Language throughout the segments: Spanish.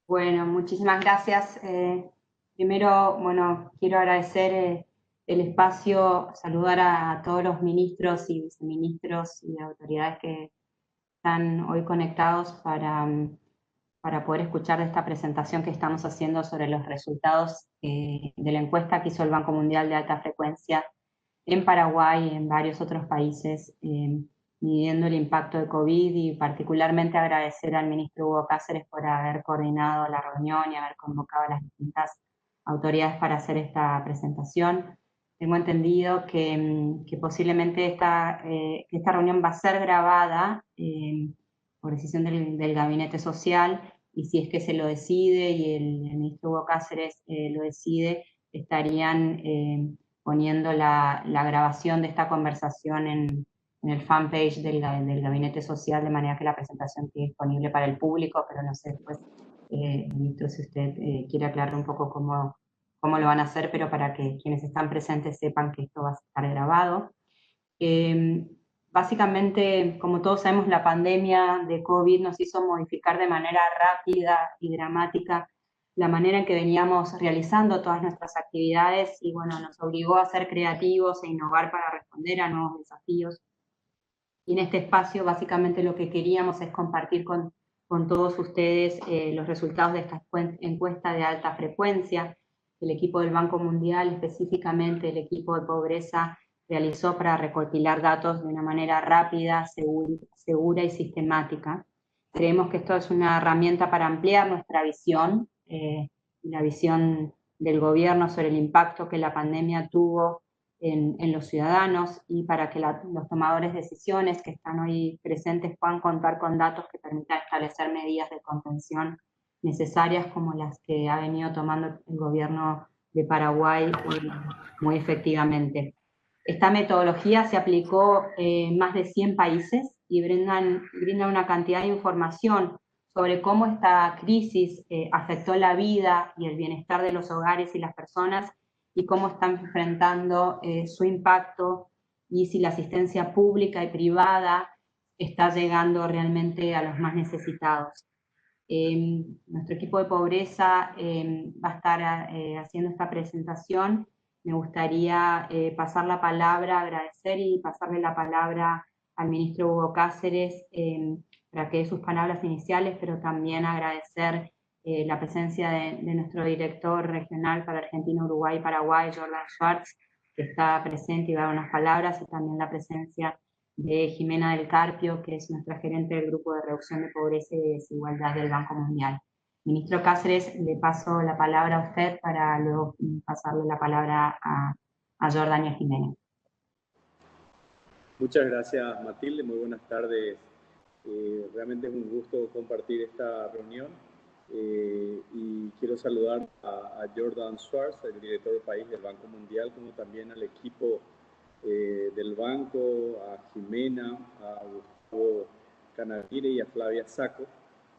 Bueno, muchísimas gracias. Primero, bueno, quiero agradecer el espacio, saludar a todos los ministros y viceministros y autoridades que están hoy conectados para poder escuchar esta presentación que estamos haciendo sobre los resultados de la encuesta que hizo el Banco Mundial de Alta Frecuencia en Paraguay y en varios otros países, midiendo el impacto de COVID, y particularmente agradecer al ministro Hugo Cáceres por haber coordinado la reunión y haber convocado a las distintas autoridades para hacer esta presentación. Tengo entendido que posiblemente que esta reunión va a ser grabada por decisión del Gabinete Social, y si es que se lo decide y el ministro Hugo Cáceres lo decide, estarían poniendo la grabación de esta conversación en el fanpage del Gabinete Social, de manera que la presentación esté disponible para el público, pero no sé después, ministro, si usted quiere aclarar un poco cómo lo van a hacer, pero para que quienes están presentes sepan que esto va a estar grabado. Eh, Básicamente, como todos sabemos, la pandemia de COVID nos hizo modificar de manera rápida y dramática la manera en que veníamos realizando todas nuestras actividades, y bueno, nos obligó a ser creativos e innovar para responder a nuevos desafíos. Y en este espacio básicamente lo que queríamos es compartir con todos ustedes los resultados de esta encuesta de alta frecuencia. El equipo del Banco Mundial, específicamente el equipo de pobreza, realizó para recopilar datos de una manera rápida, segura y sistemática. Creemos que esto es una herramienta para ampliar nuestra visión, la visión del gobierno sobre el impacto que la pandemia tuvo en los ciudadanos, y para que los tomadores de decisiones que están hoy presentes puedan contar con datos que permitan establecer medidas de contención necesarias, como las que ha venido tomando el gobierno de Paraguay muy efectivamente. Esta metodología se aplicó en más de 100 países y brinda una cantidad de información sobre cómo esta crisis afectó la vida y el bienestar de los hogares y las personas, y cómo están enfrentando su impacto, y si la asistencia pública y privada está llegando realmente a los más necesitados. Nuestro equipo de pobreza va a estar haciendo esta presentación. Me gustaría pasar la palabra, agradecer y pasarle la palabra al ministro Hugo Cáceres para que dé sus palabras iniciales, pero también agradecer la presencia de nuestro director regional para Argentina, Uruguay y Paraguay, Jordan Schwartz, que está presente y va a dar unas palabras, y también la presencia de Jimena del Carpio, que es nuestra gerente del Grupo de Reducción de Pobreza y Desigualdad del Banco Mundial. Ministro Cáceres, le paso la palabra a usted para luego pasarle la palabra a Jordan y a Jimena. Muchas gracias, Matilde. Muy buenas tardes. Realmente es un gusto compartir esta reunión y quiero saludar a Jordan Schwartz, el director del país del Banco Mundial, como también al equipo del banco, a Jimena, a Gustavo Canavire y a Flavia Saco.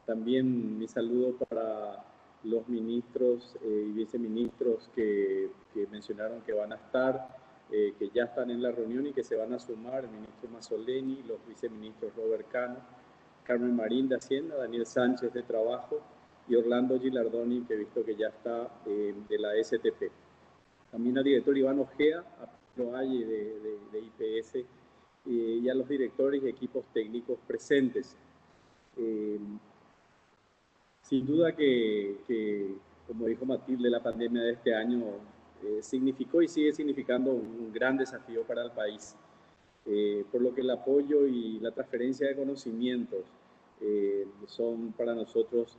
También mi saludo para los ministros y viceministros que mencionaron que van a estar, que ya están en la reunión y que se van a sumar: el ministro Mazzoleni, los viceministros Robert Cano, Carmen Marín de Hacienda, Daniel Sánchez de Trabajo y Orlando Gilardoni, que he visto que ya está de la STP. También al director Iván Ojea, a Pedro Valle de IPS y a los directores y equipos técnicos presentes. Sin duda que, como dijo Matilde, la pandemia de este año significó y sigue significando un gran desafío para el país, por lo que el apoyo y la transferencia de conocimientos son para nosotros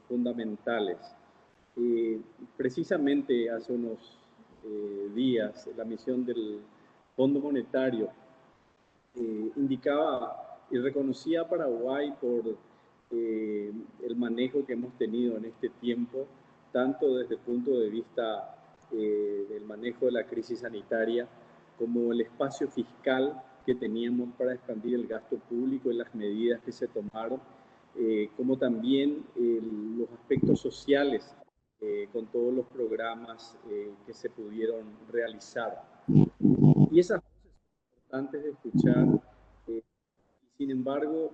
fundamentales. Precisamente hace unos días, la misión del Fondo Monetario indicaba y reconocía a Paraguay por el manejo que hemos tenido en este tiempo, tanto desde el punto de vista del manejo de la crisis sanitaria, como el espacio fiscal que teníamos para expandir el gasto público y las medidas que se tomaron, como también los aspectos sociales con todos los programas que se pudieron realizar. Y esas cosas son importantes de escuchar. Sin embargo,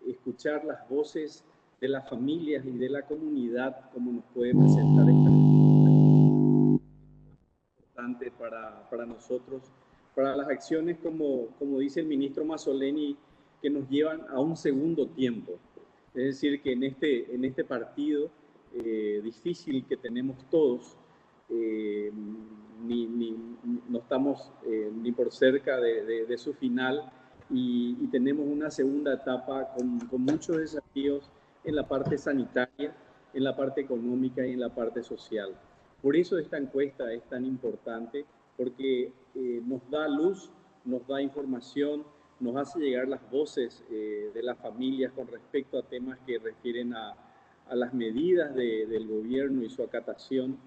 escuchar las voces de las familias y de la comunidad, como nos puede presentar esta importante para nosotros, para las acciones, como dice el ministro Mazzoleni, que nos llevan a un segundo tiempo. Es decir, que en este partido difícil que tenemos todos, no estamos ni por cerca de su final y tenemos una segunda etapa con muchos desafíos en la parte sanitaria, en la parte económica y en la parte social. Por eso esta encuesta es tan importante, porque nos da luz, nos da información, nos hace llegar las voces de las familias con respecto a temas que refieren a las medidas del gobierno y su acatación,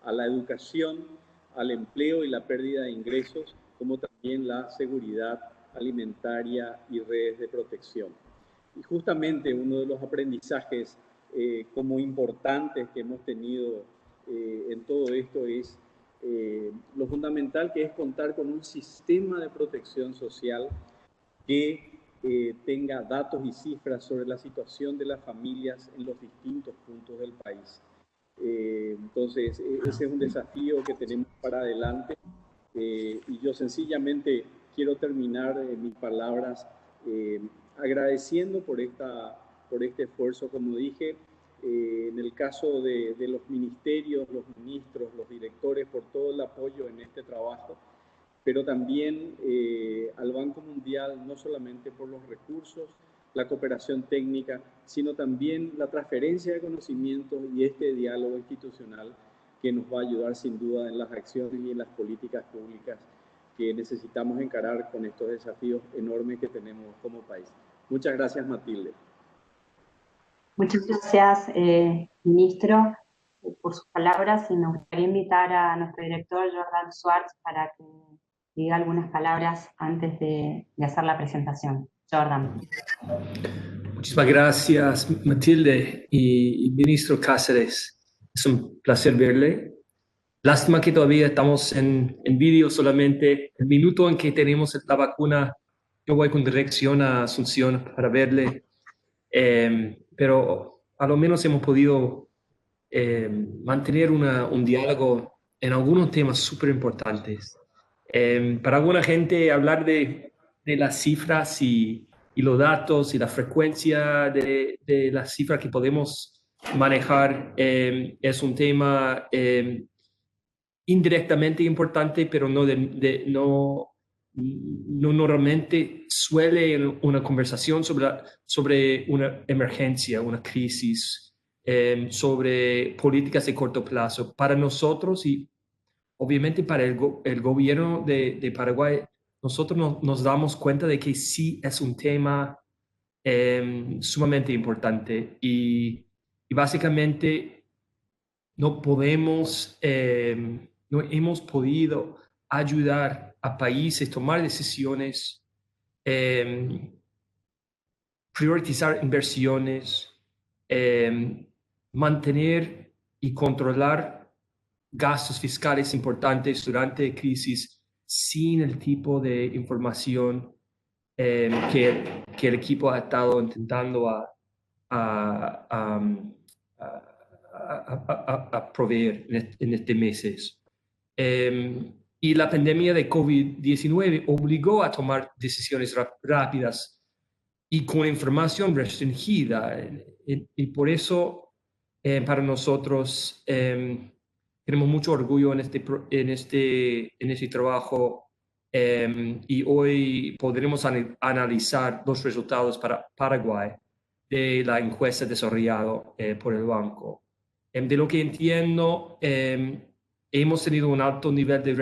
a la educación, al empleo y la pérdida de ingresos, como también la seguridad alimentaria y redes de protección. Y justamente uno de los aprendizajes como importantes que hemos tenido en todo esto es lo fundamental que es contar con un sistema de protección social que tenga datos y cifras sobre la situación de las familias en los distintos puntos del país. Entonces, ese es un desafío que tenemos para adelante y yo sencillamente quiero terminar mis palabras agradeciendo por este esfuerzo, como dije, en el caso de los ministerios, los ministros, los directores, por todo el apoyo en este trabajo, pero también al Banco Mundial, no solamente por los recursos, la cooperación técnica, sino también la transferencia de conocimientos y este diálogo institucional que nos va a ayudar sin duda en las acciones y en las políticas públicas que necesitamos encarar con estos desafíos enormes que tenemos como país. Muchas gracias, Matilde. Muchas gracias, ministro, por sus palabras, y me gustaría invitar a nuestro director, Jordan Schwartz, para que diga algunas palabras antes de hacer la presentación. Jordan. Muchísimas gracias, Matilde y ministro Cáceres. Es un placer verle. Lástima que todavía estamos en vídeo solamente. El minuto en que tenemos la vacuna, yo voy con dirección a Asunción para verle. Pero a lo menos hemos podido mantener un diálogo en algunos temas súper importantes. Para alguna gente, hablar de las cifras y los datos y la frecuencia de las cifras que podemos manejar es un tema indirectamente importante, pero no normalmente suele en una conversación sobre una emergencia, una crisis, sobre políticas de corto plazo. Para nosotros y obviamente para el gobierno de Paraguay, nosotros nos damos cuenta de que sí es un tema sumamente importante y básicamente no hemos podido ayudar a países a tomar decisiones, priorizar inversiones, mantener y controlar gastos fiscales importantes durante crisis sin el tipo de información que el equipo ha estado intentando a proveer en este meses. Y la pandemia de COVID-19 obligó a tomar decisiones rápidas y con información restringida. Y por eso, para nosotros, tenemos mucho orgullo en este trabajo y hoy podremos analizar los resultados para Paraguay de la encuesta desarrollada por el banco. De lo que entiendo, hemos tenido un alto nivel de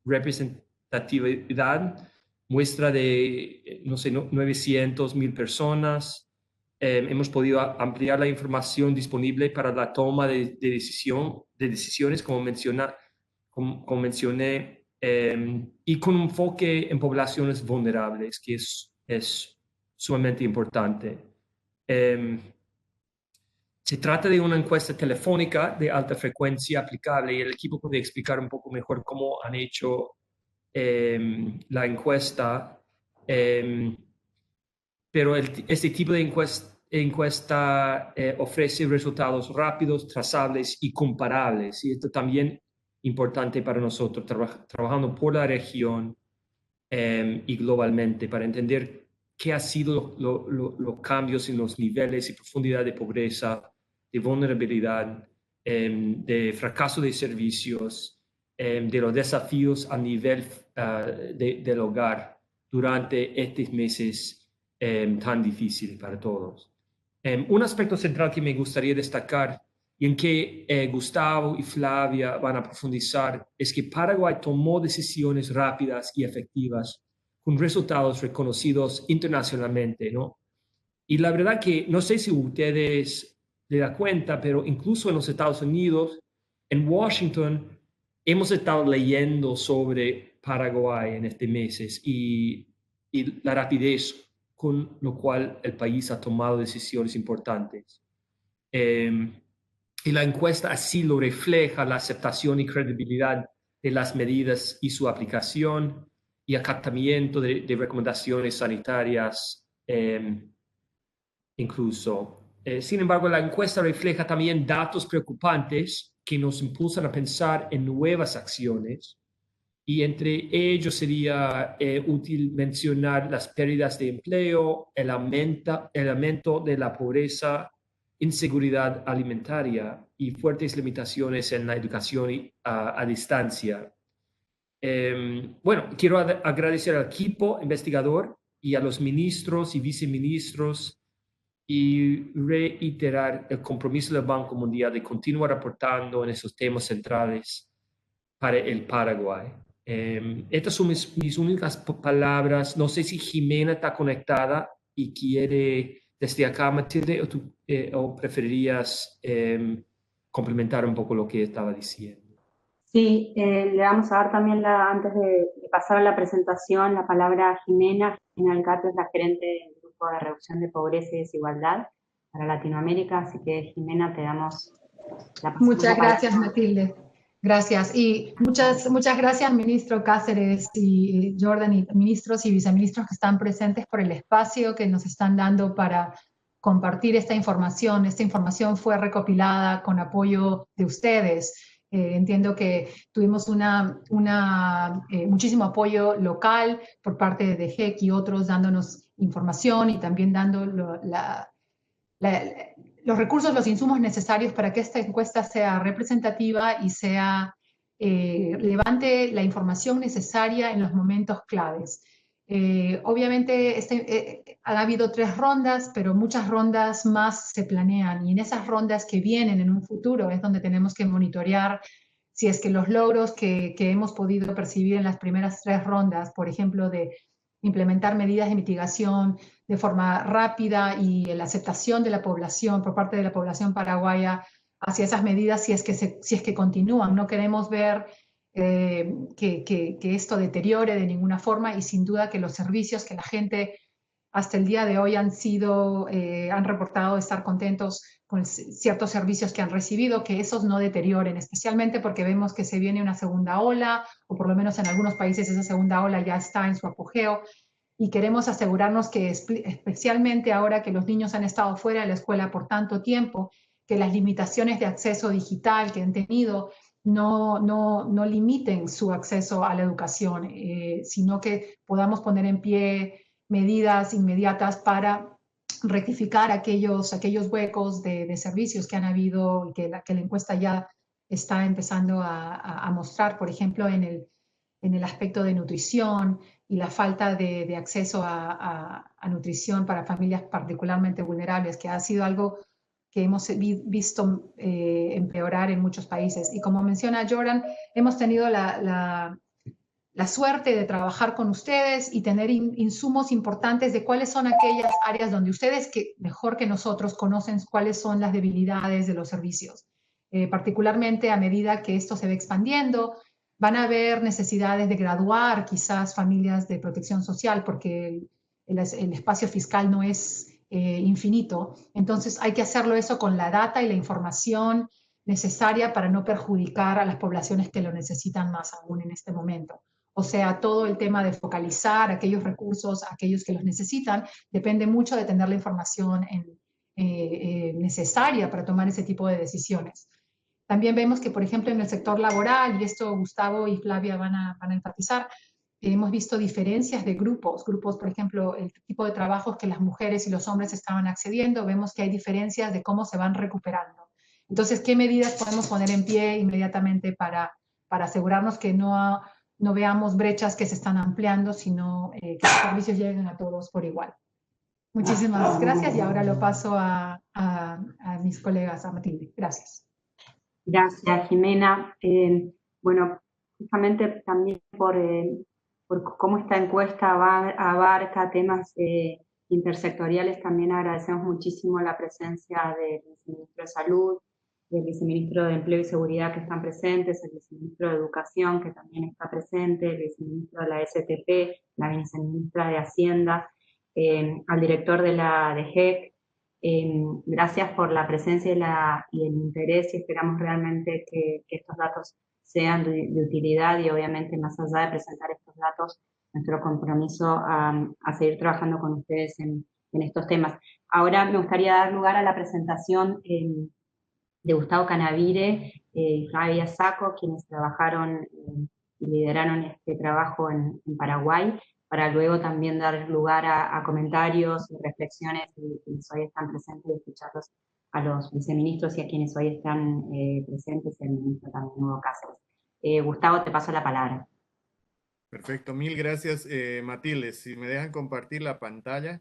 representatividad, muestra de, no sé, 900,000 personas. Hemos podido ampliar la información disponible para la toma de decisiones, como mencioné, y con un enfoque en poblaciones vulnerables, que es sumamente importante. Se trata de una encuesta telefónica de alta frecuencia aplicable y el equipo puede explicar un poco mejor cómo han hecho la encuesta. Pero este tipo de encuesta ofrece resultados rápidos, trazables y comparables. Y esto también importante para nosotros, trabajando por la región y globalmente, para entender qué han sido los cambios en los niveles y profundidad de pobreza, de vulnerabilidad, de fracaso de servicios, de los desafíos a nivel del hogar durante estos meses tan difíciles para todos. Un aspecto central que me gustaría destacar y en que Gustavo y Flavia van a profundizar es que Paraguay tomó decisiones rápidas y efectivas con resultados reconocidos internacionalmente, ¿no? Y la verdad que no sé si ustedes se dan cuenta, pero incluso en los Estados Unidos, en Washington, hemos estado leyendo sobre Paraguay en estos meses y la rapidez con lo cual el país ha tomado decisiones importantes. Y la encuesta así lo refleja, la aceptación y credibilidad de las medidas y su aplicación y acatamiento de recomendaciones sanitarias incluso. Sin embargo, la encuesta refleja también datos preocupantes que nos impulsan a pensar en nuevas acciones. Y entre ellos sería útil mencionar las pérdidas de empleo, el aumento de la pobreza, inseguridad alimentaria y fuertes limitaciones en la educación a distancia. Bueno, quiero agradecer al equipo investigador y a los ministros y viceministros y reiterar el compromiso del Banco Mundial de continuar aportando en esos temas centrales para el Paraguay. Estas son mis únicas palabras. No sé si Jimena está conectada y quiere desde acá, Matilde, o preferirías complementar un poco lo que estaba diciendo. Sí, le vamos a dar también, antes de pasar a la presentación, la palabra a Jimena. Jimena Alcato es la gerente del Grupo de Reducción de Pobreza y Desigualdad para Latinoamérica, así que Jimena, te damos la palabra. Muchas gracias, Matilde. Gracias. Y muchas gracias, ministro Cáceres y Jordan, y ministros y viceministros que están presentes, por el espacio que nos están dando para compartir esta información. Esta información fue recopilada con apoyo de ustedes. Entiendo que tuvimos muchísimo apoyo local por parte de DGEC y otros dándonos información y también dando los recursos, los insumos necesarios para que esta encuesta sea representativa y levante la información necesaria en los momentos claves. Obviamente ha habido 3 rondas, pero muchas rondas más se planean, y en esas rondas que vienen en un futuro es donde tenemos que monitorear si es que los logros que hemos podido percibir en las primeras 3 rondas, por ejemplo, de implementar medidas de mitigación de forma rápida y la aceptación de la población, por parte de la población paraguaya, hacia esas medidas, si es que continúan. No queremos ver que esto deteriore de ninguna forma, y sin duda que los servicios que la gente hasta el día de hoy han reportado estar contentos con ciertos servicios que han recibido, que esos no deterioren, especialmente porque vemos que se viene una segunda ola, o por lo menos en algunos países esa segunda ola ya está en su apogeo, y queremos asegurarnos que, especialmente ahora que los niños han estado fuera de la escuela por tanto tiempo, que las limitaciones de acceso digital que han tenido no limiten su acceso a la educación, sino que podamos poner en pie medidas inmediatas para rectificar aquellos huecos de servicios que han habido y que la encuesta ya está empezando a mostrar, por ejemplo, en el aspecto de nutrición y la falta de acceso a nutrición para familias particularmente vulnerables, que ha sido algo que hemos visto empeorar en muchos países. Y como menciona Jordan, hemos tenido la suerte de trabajar con ustedes y tener insumos importantes de cuáles son aquellas áreas donde ustedes, que mejor que nosotros, conocen cuáles son las debilidades de los servicios. Particularmente a medida que esto se va expandiendo, van a haber necesidades de graduar quizás familias de protección social, porque el espacio fiscal no es infinito. Entonces hay que hacerlo eso con la data y la información necesaria para no perjudicar a las poblaciones que lo necesitan más aún en este momento. O sea, todo el tema de focalizar aquellos recursos, aquellos que los necesitan, depende mucho de tener la información necesaria para tomar ese tipo de decisiones. También vemos que, por ejemplo, en el sector laboral, y esto Gustavo y Flavia van a enfatizar, hemos visto diferencias de grupos, por ejemplo, el tipo de trabajos que las mujeres y los hombres estaban accediendo, vemos que hay diferencias de cómo se van recuperando. Entonces, ¿qué medidas podemos poner en pie inmediatamente para asegurarnos que no veamos brechas que se están ampliando, sino que los servicios lleguen a todos por igual? Muchísimas gracias y ahora lo paso a mis colegas, a Matilde. Gracias. Gracias, Jimena. Bueno, justamente también por cómo esta encuesta abarca temas intersectoriales, también agradecemos muchísimo la presencia del viceministro de Salud, del viceministro de Empleo y Seguridad que están presentes, el viceministro de Educación que también está presente, el viceministro de la STP, la viceministra de Hacienda, al director de la DGEC. Gracias por la presencia y el interés, y esperamos realmente que estos datos sean de utilidad, y obviamente más allá de presentar estos datos, nuestro compromiso a seguir trabajando con ustedes en estos temas. Ahora me gustaría dar lugar a la presentación de Gustavo Canavire y Flavia Saco, quienes trabajaron y lideraron este trabajo en Paraguay, para luego también dar lugar a comentarios y reflexiones de quienes hoy están presentes, y escucharlos a los viceministros y a quienes hoy están presentes, y al ministro también, Hugo Cáceres. Gustavo, te paso la palabra. Perfecto, mil gracias, Matilde. Si me dejan compartir la pantalla.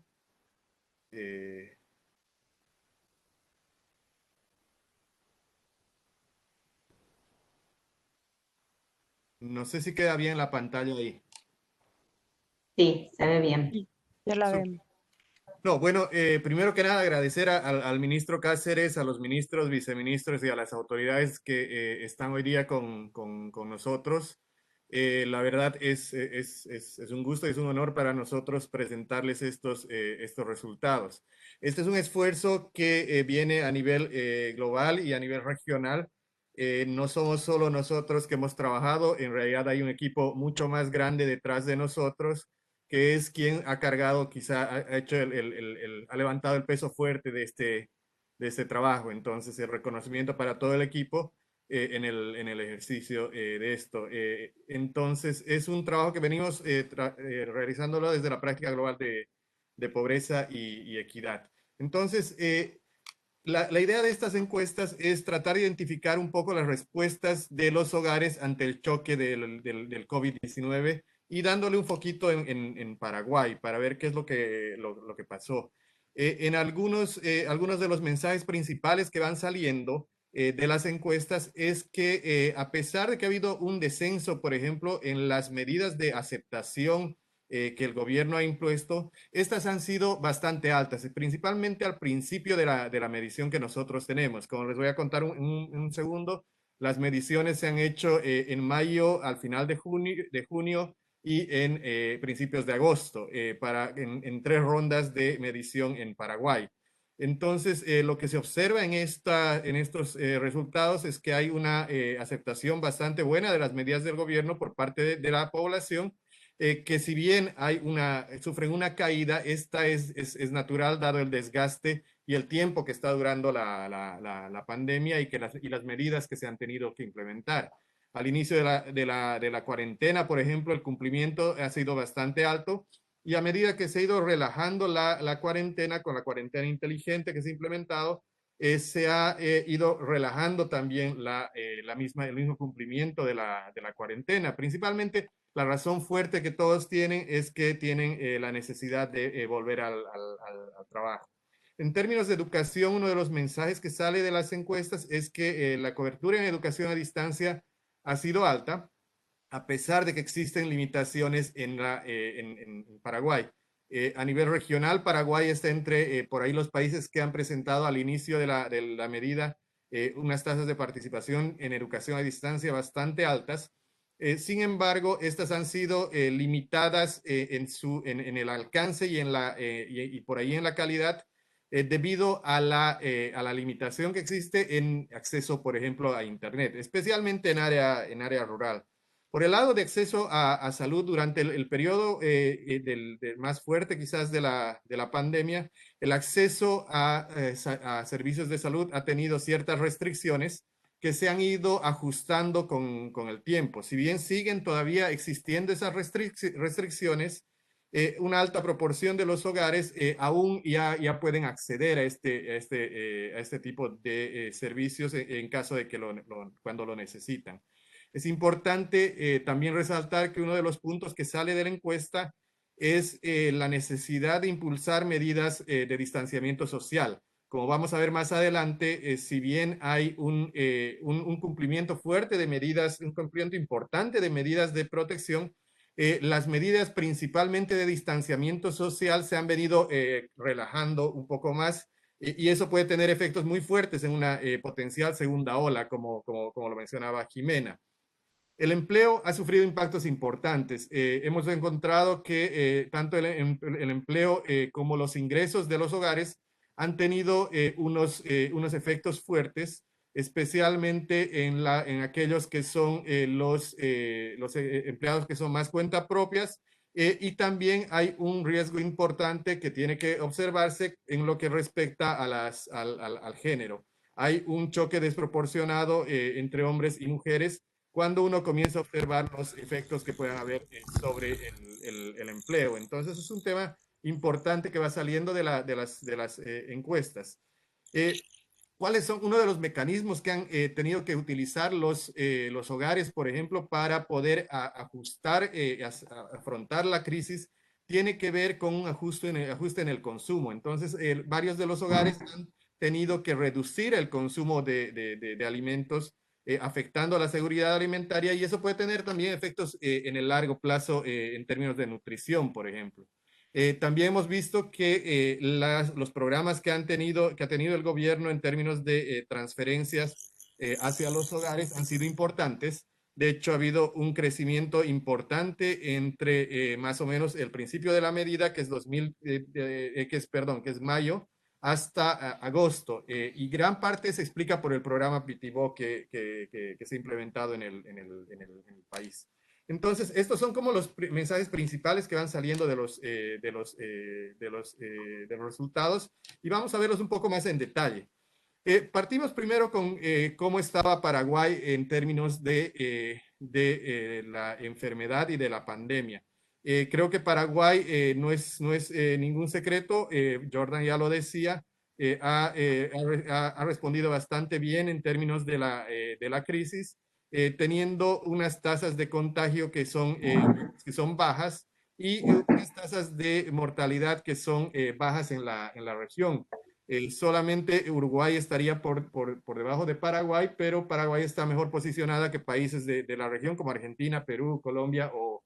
No sé si queda bien la pantalla ahí. Sí, se ve bien. Ya la vemos. No, bueno, primero que nada agradecer al ministro Cáceres, a los ministros, viceministros y a las autoridades que están hoy día con nosotros. La verdad es un gusto y es un honor para nosotros presentarles estos resultados. Este es un esfuerzo que viene a nivel global y a nivel regional. No somos solo nosotros que hemos trabajado, en realidad hay un equipo mucho más grande detrás de nosotros, que es quien ha cargado, quizá ha hecho ha levantado el peso fuerte de este trabajo. Entonces, el reconocimiento para todo el equipo en el ejercicio de esto. Entonces, es un trabajo que venimos realizándolo desde la práctica global de pobreza y equidad. Entonces, la idea de estas encuestas es tratar de identificar un poco las respuestas de los hogares ante el choque del COVID-19, y dándole un foquito en Paraguay para ver qué es lo que pasó. En algunos de los mensajes principales que van saliendo de las encuestas es que a pesar de que ha habido un descenso, por ejemplo, en las medidas de aceptación que el gobierno ha impuesto, estas han sido bastante altas, principalmente al principio de la medición que nosotros tenemos. Como les voy a contar un segundo, las mediciones se han hecho en mayo, al final de junio y en principios de agosto, en 3 rondas de medición en Paraguay. Entonces, lo que se observa en estos resultados es que hay una aceptación bastante buena de las medidas del gobierno por parte de la población, que si bien sufren una caída, esta es natural dado el desgaste y el tiempo que está durando la pandemia, y las medidas que se han tenido que implementar. Al inicio de la cuarentena, por ejemplo, el cumplimiento ha sido bastante alto, y a medida que se ha ido relajando la cuarentena, con la cuarentena inteligente que se ha implementado, se ha ido relajando también el mismo cumplimiento de la cuarentena. Principalmente, la razón fuerte que todos tienen es que tienen la necesidad de volver al trabajo. En términos de educación, uno de los mensajes que sale de las encuestas es que la cobertura en educación a distancia ha sido alta, a pesar de que existen limitaciones en Paraguay. A nivel regional, Paraguay está entre por ahí los países que han presentado al inicio de la medida unas tasas de participación en educación a distancia bastante altas. Sin embargo, estas han sido limitadas en el alcance y por ahí en la calidad, debido a la limitación que existe en acceso, por ejemplo, a Internet, especialmente en área rural. Por el lado de acceso a salud durante el periodo más fuerte quizás de la pandemia, el acceso a servicios de salud ha tenido ciertas restricciones que se han ido ajustando con el tiempo. Si bien siguen todavía existiendo esas restricciones, una alta proporción de los hogares aún ya pueden acceder a este tipo de servicios en caso de que cuando lo necesitan. Es importante también resaltar que uno de los puntos que sale de la encuesta es la necesidad de impulsar medidas de distanciamiento social. Como vamos a ver más adelante, si bien hay un cumplimiento fuerte de medidas, un cumplimiento importante de medidas de protección, las medidas principalmente de distanciamiento social se han venido relajando un poco más y eso puede tener efectos muy fuertes en una potencial segunda ola, como lo mencionaba Jimena. El empleo ha sufrido impactos importantes. Hemos encontrado que tanto el empleo como los ingresos de los hogares han tenido unos efectos fuertes, especialmente en aquellos que son los empleados que son más cuenta propias, y también hay un riesgo importante que tiene que observarse en lo que respecta al género. Hay un choque desproporcionado entre hombres y mujeres cuando uno comienza a observar los efectos que puedan haber sobre el empleo. Entonces es un tema importante que va saliendo de las encuestas. ¿Cuáles son uno de los mecanismos que han tenido que utilizar los hogares, por ejemplo, para poder ajustar, afrontar la crisis? Tiene que ver con un ajuste en el consumo. Entonces, varios de los hogares han tenido que reducir el consumo de alimentos, afectando a la seguridad alimentaria, y eso puede tener también efectos en el largo plazo en términos de nutrición, por ejemplo. También hemos visto que los programas que ha tenido el gobierno en términos de transferencias hacia los hogares han sido importantes. De hecho, ha habido un crecimiento importante entre más o menos el principio de la medida, que es mayo, hasta agosto. Y gran parte se explica por el programa PITIBO que se ha implementado en el país. Entonces, estos son como los mensajes principales que van saliendo de los resultados, y vamos a verlos un poco más en detalle. Partimos primero con cómo estaba Paraguay en términos de la enfermedad y de la pandemia. Creo que Paraguay no es ningún secreto, Jordan ya lo decía, ha respondido bastante bien en términos de la crisis, teniendo unas tasas de contagio que son bajas y unas tasas de mortalidad que son bajas en la región. Solamente Uruguay estaría por debajo de Paraguay, pero Paraguay está mejor posicionada que países de la región como Argentina, Perú, Colombia o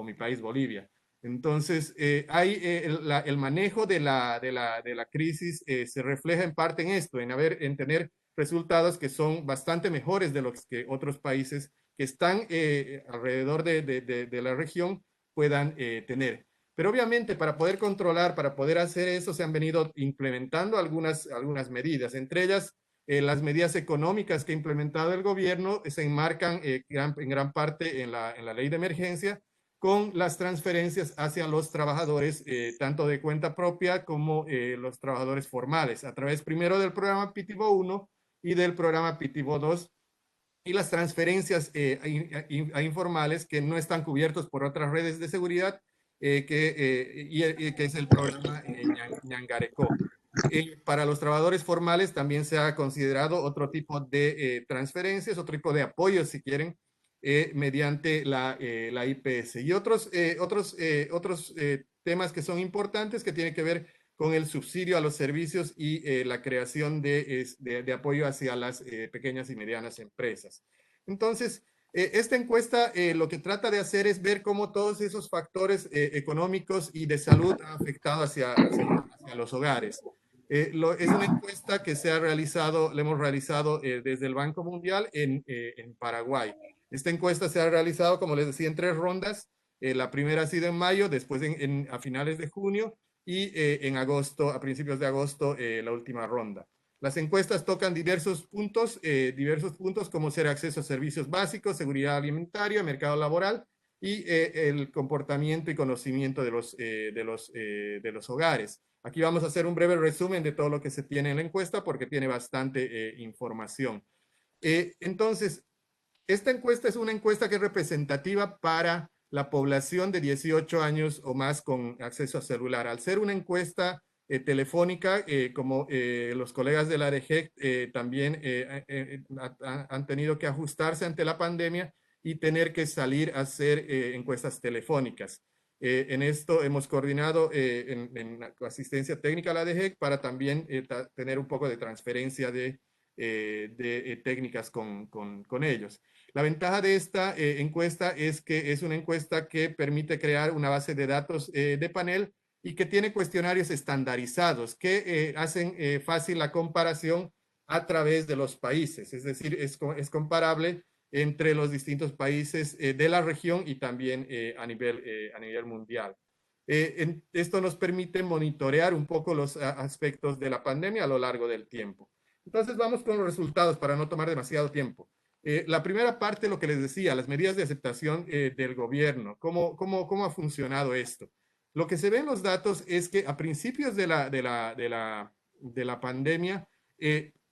mi país, Bolivia. Entonces, el manejo de la crisis se refleja en parte en esto, en tener resultados que son bastante mejores de los que otros países que están alrededor de la región puedan tener. Pero obviamente para poder controlar, para poder hacer eso, se han venido implementando algunas medidas. Entre ellas, las medidas económicas que ha implementado el gobierno se enmarcan en gran parte en la ley de emergencia, con las transferencias hacia los trabajadores, tanto de cuenta propia como los trabajadores formales, a través primero del programa PITIBO 1 y del programa PITIBO 2, y las transferencias a informales que no están cubiertos por otras redes de seguridad, que es el programa Ñangarecó. Para los trabajadores formales también se ha considerado otro tipo de transferencias, otro tipo de apoyos, si quieren, mediante la IPS. Y otros temas que son importantes, que tienen que ver con el subsidio a los servicios y la creación de apoyo hacia las pequeñas y medianas empresas. Entonces, esta encuesta lo que trata de hacer es ver cómo todos esos factores económicos y de salud han afectado hacia los hogares. Es una encuesta que la hemos realizado desde el Banco Mundial en Paraguay. Esta encuesta se ha realizado, como les decía, en 3 rondas. La primera ha sido en mayo, después a finales de junio, y en agosto, a principios de agosto, la última ronda. Las encuestas tocan diversos puntos como ser acceso a servicios básicos, seguridad alimentaria, mercado laboral y el comportamiento y conocimiento de los hogares. Aquí vamos a hacer un breve resumen de todo lo que se tiene en la encuesta porque tiene bastante información. Entonces, esta encuesta es una encuesta que es representativa para la población de 18 años o más con acceso a celular. Al ser una encuesta telefónica, como los colegas de la ADG también han tenido que ajustarse ante la pandemia y tener que salir a hacer encuestas telefónicas. En esto hemos coordinado en asistencia técnica a la ADG para también tener un poco de transferencia de técnicas con ellos. La ventaja de esta encuesta es que es una encuesta que permite crear una base de datos de panel y que tiene cuestionarios estandarizados que hacen fácil la comparación a través de los países. Es decir, es comparable entre los distintos países de la región y también a nivel mundial. Esto nos permite monitorear un poco los aspectos de la pandemia a lo largo del tiempo. Entonces vamos con los resultados para no tomar demasiado tiempo. La primera parte, lo que les decía, las medidas de aceptación del gobierno, ¿cómo ha funcionado esto? Lo que se ve en los datos es que a principios de la pandemia,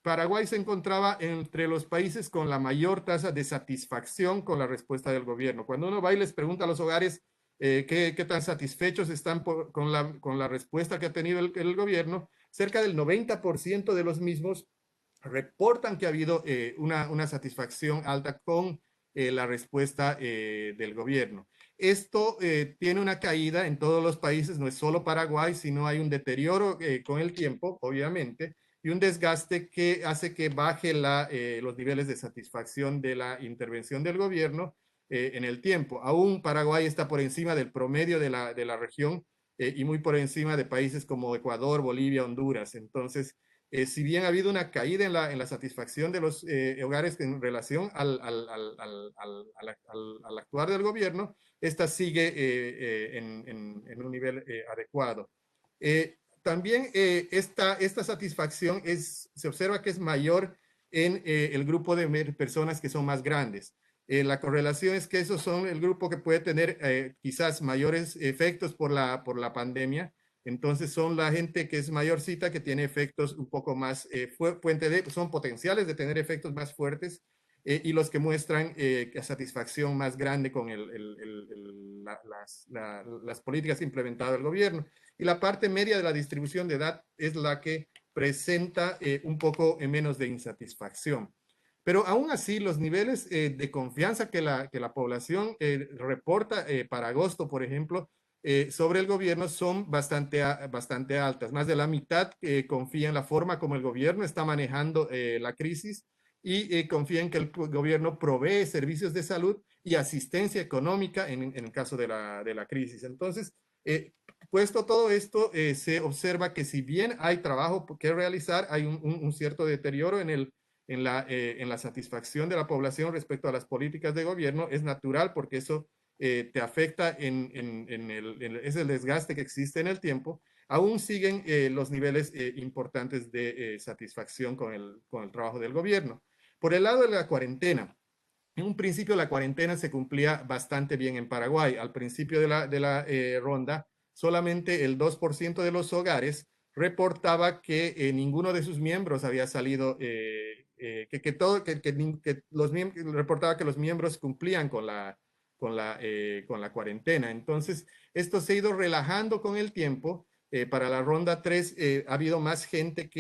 Paraguay se encontraba entre los países con la mayor tasa de satisfacción con la respuesta del gobierno. Cuando uno va y les pregunta a los hogares qué tan satisfechos están con la respuesta que ha tenido el gobierno, cerca del 90% de los mismos reportan que ha habido una satisfacción alta con la respuesta del gobierno. Esto tiene una caída en todos los países, no es solo Paraguay, sino hay un deterioro con el tiempo, obviamente, y un desgaste que hace que baje los niveles de satisfacción de la intervención del gobierno en el tiempo. Aún Paraguay está por encima del promedio de la región y muy por encima de países como Ecuador, Bolivia, Honduras. Entonces, si bien ha habido una caída en la satisfacción de los hogares en relación al actuar del gobierno, esta sigue en un nivel adecuado. También esta satisfacción se observa que es mayor en el grupo de personas que son más grandes. La correlación es que esos son el grupo que puede tener quizás mayores efectos por la pandemia. Entonces son la gente que es mayorcita, que tiene efectos un poco más, son potenciales de tener efectos más fuertes y los que muestran satisfacción más grande con las políticas que ha implementado el gobierno. Y la parte media de la distribución de edad es la que presenta un poco menos de insatisfacción. Pero aún así, los niveles de confianza que la población reporta para agosto, por ejemplo, sobre el gobierno son bastante altas. Más de la mitad confía en la forma como el gobierno está manejando la crisis y confía en que el gobierno provee servicios de salud y asistencia económica en el caso de la crisis. Entonces, puesto todo esto, se observa que si bien hay trabajo que realizar, hay un cierto deterioro en la satisfacción de la población respecto a las políticas de gobierno. Es natural porque eso te afecta es el desgaste que existe en el tiempo. Aún siguen los niveles importantes de satisfacción con el trabajo del gobierno. Por el lado de la cuarentena, en un principio la cuarentena se cumplía bastante bien en Paraguay. Al principio de la ronda, solamente el 2% de los hogares reportaba que ninguno de sus miembros había salido, reportaba que los miembros cumplían con la cuarentena. Entonces, esto se ha ido relajando con el tiempo. Para la ronda 3 ha habido más gente,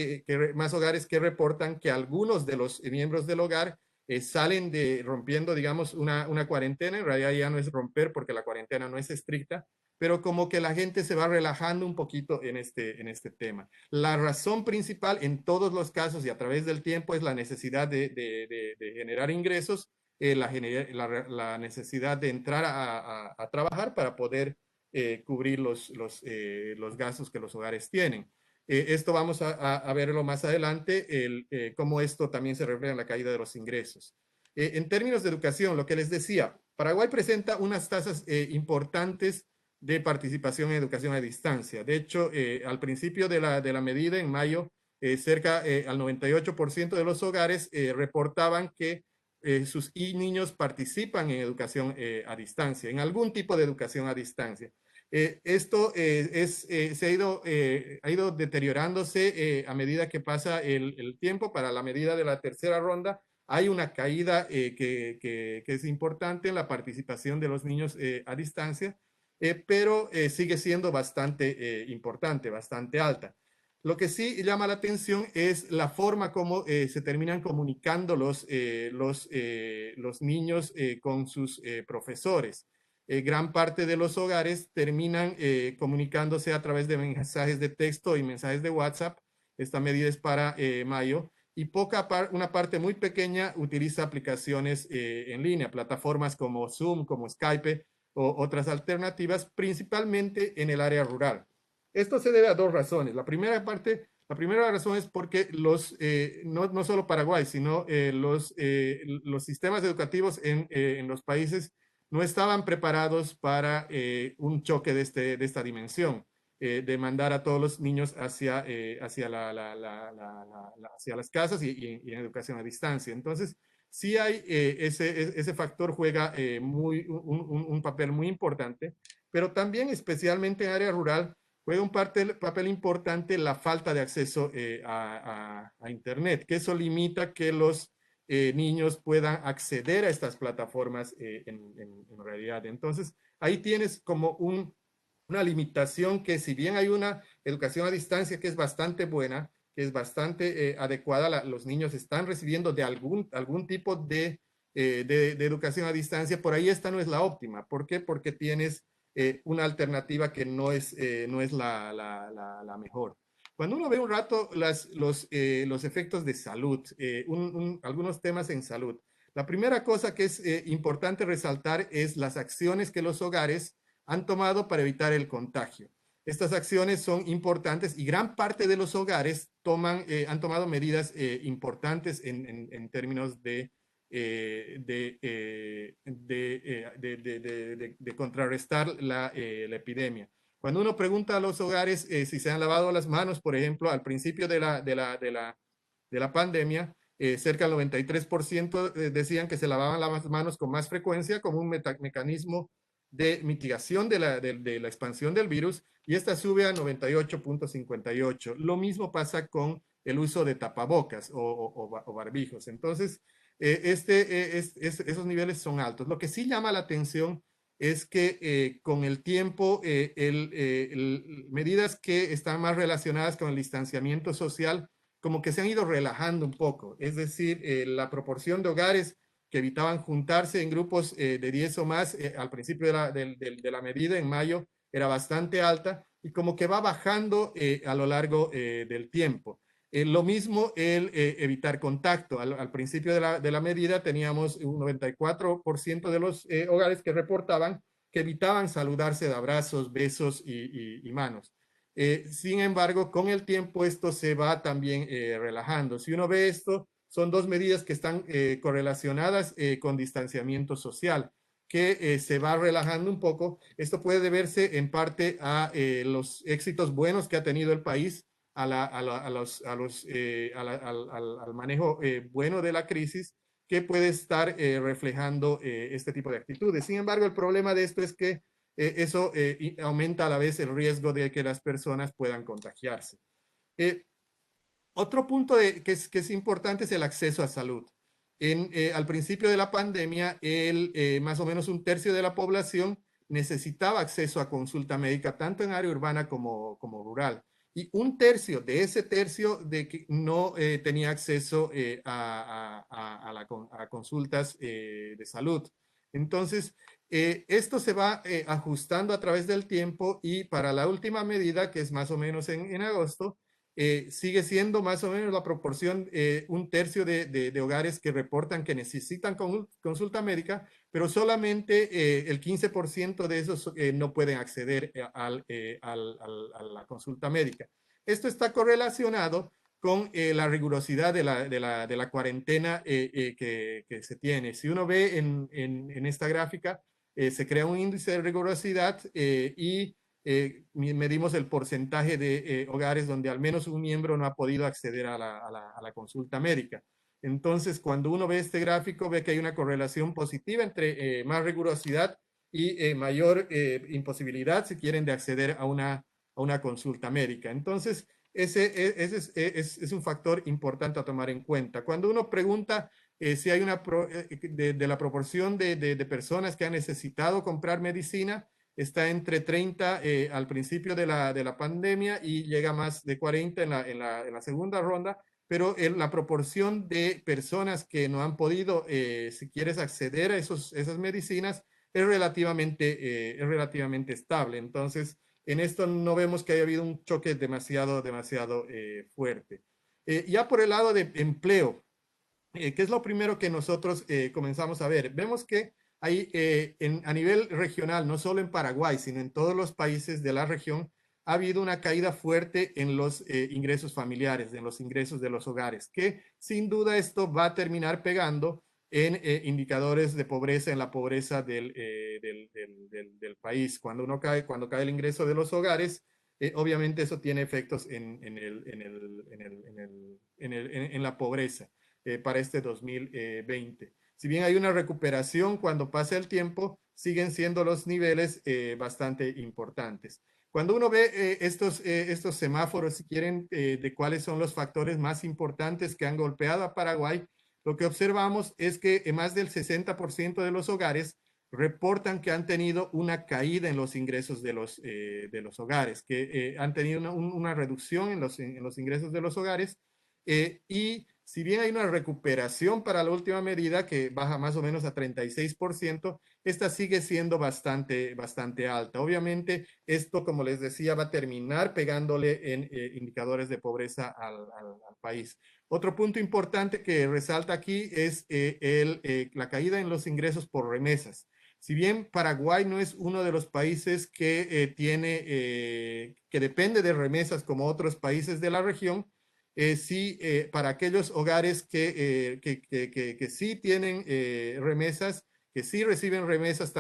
más hogares que reportan que algunos de los miembros del hogar salen rompiendo, digamos, una cuarentena. En realidad ya no es romper porque la cuarentena no es estricta, pero como que la gente se va relajando un poquito en este tema. La razón principal en todos los casos y a través del tiempo es la necesidad de generar ingresos, la necesidad de entrar a trabajar para poder cubrir los gastos que los hogares tienen. Esto vamos a verlo más adelante, cómo esto también se refleja en la caída de los ingresos. En términos de educación, lo que les decía, Paraguay presenta unas tasas importantes de participación en educación a distancia. De hecho, al principio de la medida, en mayo, cerca al 98% de los hogares reportaban que sus niños participan en educación a distancia, en algún tipo de educación a distancia. Esto ha ido deteriorándose a medida que pasa el tiempo. Para la medida de la tercera ronda, hay una caída que es importante en la participación de los niños a distancia, pero sigue siendo bastante importante, bastante alta. Lo que sí llama la atención es la forma como se terminan comunicando los niños con sus profesores. Gran parte de los hogares terminan comunicándose a través de mensajes de texto y mensajes de WhatsApp. Esta medida es para mayo. Y una parte muy pequeña utiliza aplicaciones en línea, plataformas como Zoom, como Skype o otras alternativas, principalmente en el área rural. Esto se debe a dos razones. La primera razón es porque no solo Paraguay, sino los sistemas educativos en los países no estaban preparados para un choque de esta dimensión, de mandar a todos los niños hacia las casas y en educación a distancia. Entonces, sí hay ese factor juega un papel muy importante, pero también especialmente en área rural juega un papel importante la falta de acceso a Internet, que eso limita que los niños puedan acceder a estas plataformas en realidad. Entonces, ahí tienes como una limitación que si bien hay una educación a distancia que es bastante buena, que es bastante adecuada, los niños están recibiendo de algún tipo de educación a distancia, por ahí esta no es la óptima. ¿Por qué? Porque tienes una alternativa que no es la mejor. Cuando uno ve un rato los efectos de salud, algunos temas en salud, la primera cosa que es importante resaltar es las acciones que los hogares han tomado para evitar el contagio. Estas acciones son importantes y gran parte de los hogares han tomado medidas importantes en términos de contrarrestar la epidemia. Cuando uno pregunta a los hogares si se han lavado las manos, por ejemplo, al principio de la pandemia, cerca del 93% decían que se lavaban las manos con más frecuencia como un mecanismo de mitigación de la expansión del virus, y esta sube a 98.58. Lo mismo pasa con el uso de tapabocas o barbijos. Entonces, esos niveles son altos. Lo que sí llama la atención es que con el tiempo, medidas que están más relacionadas con el distanciamiento social, como que se han ido relajando un poco. Es decir, la proporción de hogares que evitaban juntarse en grupos de 10 o más al principio de la medida, en mayo, era bastante alta y como que va bajando a lo largo del tiempo. Lo mismo el evitar contacto. Al principio de la medida teníamos un 94% de los hogares que reportaban que evitaban saludarse de abrazos, besos y manos. Sin embargo, con el tiempo esto se va también relajando. Si uno ve esto, son dos medidas que están correlacionadas con distanciamiento social, que se va relajando un poco. Esto puede deberse en parte a los éxitos buenos que ha tenido el país, al manejo bueno de la crisis, que puede estar reflejando este tipo de actitudes. Sin embargo, el problema de esto es que eso aumenta a la vez el riesgo de que las personas puedan contagiarse. Otro punto que es importante es el acceso a salud. Al principio de la pandemia, más o menos un tercio de la población necesitaba acceso a consulta médica, tanto en área urbana como rural. Y un tercio de ese tercio de que no tenía acceso a consultas de salud. Entonces, esto se va ajustando a través del tiempo, y para la última medida, que es más o menos en agosto, sigue siendo más o menos la proporción, un tercio de hogares que reportan que necesitan consulta médica, pero solamente el 15% de esos no pueden acceder a la consulta médica. Esto está correlacionado con la rigurosidad de la cuarentena que se tiene. Si uno ve en esta gráfica, se crea un índice de rigurosidad y medimos el porcentaje de hogares donde al menos un miembro no ha podido acceder a la consulta médica. Entonces, cuando uno ve este gráfico, ve que hay una correlación positiva entre más rigurosidad y mayor imposibilidad, si quieren, de acceder a una consulta médica. Entonces, ese es un factor importante a tomar en cuenta. Cuando uno pregunta si hay de la proporción de personas que han necesitado comprar medicina, está entre 30 al principio de la pandemia y llega a más de 40 en la segunda ronda, pero la proporción de personas que no han podido, si quieres, acceder a esas medicinas es relativamente estable. Entonces, en esto no vemos que haya habido un choque demasiado fuerte. Ya por el lado de empleo, ¿qué es lo primero que nosotros comenzamos a ver? Vemos que hay a nivel regional, no solo en Paraguay, sino en todos los países de la región, ha habido una caída fuerte en los ingresos familiares, en los ingresos de los hogares, que sin duda esto va a terminar pegando en indicadores de pobreza, en la pobreza del país. Cuando cae el ingreso de los hogares, obviamente eso tiene efectos en la pobreza para este 2020. Si bien hay una recuperación, cuando pasa el tiempo, siguen siendo los niveles bastante importantes. Cuando uno ve estos semáforos, si quieren, de cuáles son los factores más importantes que han golpeado a Paraguay, lo que observamos es que más del 60% de los hogares reportan que han tenido una caída en los ingresos de los hogares, que han tenido una reducción en los ingresos de los hogares, y si bien hay una recuperación para la última medida que baja más o menos a 36%, esta sigue siendo bastante alta. Obviamente, esto, como les decía, va a terminar pegándole en indicadores de pobreza al país. Otro punto importante que resalta aquí es la caída en los ingresos por remesas. Si bien Paraguay no es uno de los países que que depende de remesas como otros países de la región, sí, para aquellos hogares que sí tienen remesas, que sí reciben remesas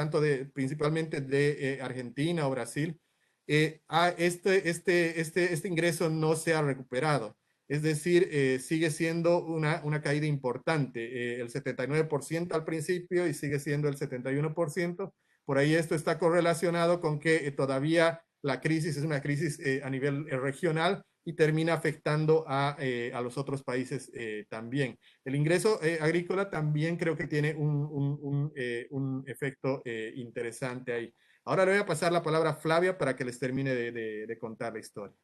principalmente de Argentina o Brasil, este ingreso no se ha recuperado. Es decir, sigue siendo una caída importante, el 79% al principio y sigue siendo el 71%. Por ahí esto está correlacionado con que todavía la crisis es una crisis a nivel regional y termina afectando a los otros países también. El ingreso agrícola también creo que tiene un efecto interesante ahí. Ahora le voy a pasar la palabra a Flavia para que les termine de contar la historia.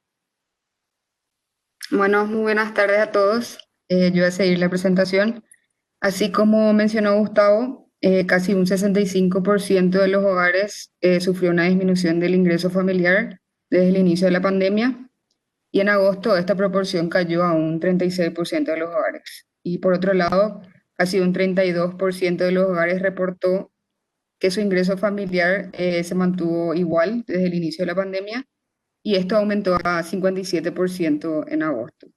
Bueno, muy buenas tardes a todos. Yo voy a seguir la presentación. Así como mencionó Gustavo, casi un 65% de los hogares sufrió una disminución del ingreso familiar desde el inicio de la pandemia, y en agosto esta proporción cayó a un 36% de los hogares. Y por otro lado, casi un 32% de los hogares reportó que su ingreso familiar se mantuvo igual desde el inicio de la pandemia, y esto aumentó a 57% en agosto.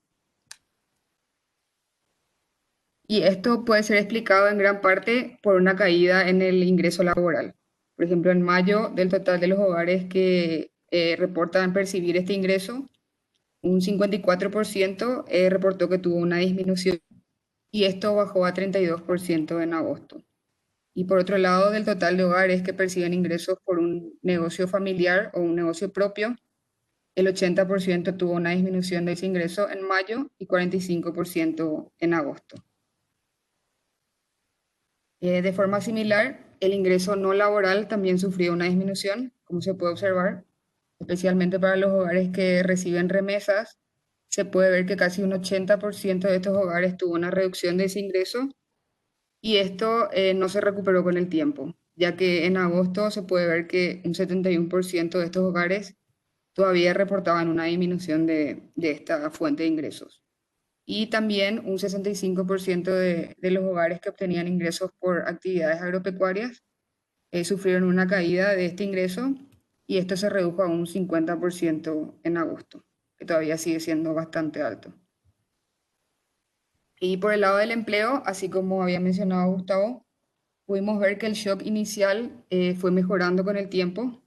Y esto puede ser explicado en gran parte por una caída en el ingreso laboral. Por ejemplo, en mayo, del total de los hogares que reportan percibir este ingreso, un 54% reportó que tuvo una disminución, y esto bajó a 32% en agosto. Y por otro lado, del total de hogares que perciben ingresos por un negocio familiar o un negocio propio, el 80% tuvo una disminución de ese ingreso en mayo y 45% en agosto. De forma similar, el ingreso no laboral también sufrió una disminución, como se puede observar, especialmente para los hogares que reciben remesas. Se puede ver que casi un 80% de estos hogares tuvo una reducción de ese ingreso, y esto no se recuperó con el tiempo, ya que en agosto se puede ver que un 71% de estos hogares todavía reportaban una disminución de esta fuente de ingresos. Y también un 65% de los hogares que obtenían ingresos por actividades agropecuarias sufrieron una caída de este ingreso, y esto se redujo a un 50% en agosto, que todavía sigue siendo bastante alto. Y por el lado del empleo, así como había mencionado Gustavo, pudimos ver que el shock inicial fue mejorando con el tiempo,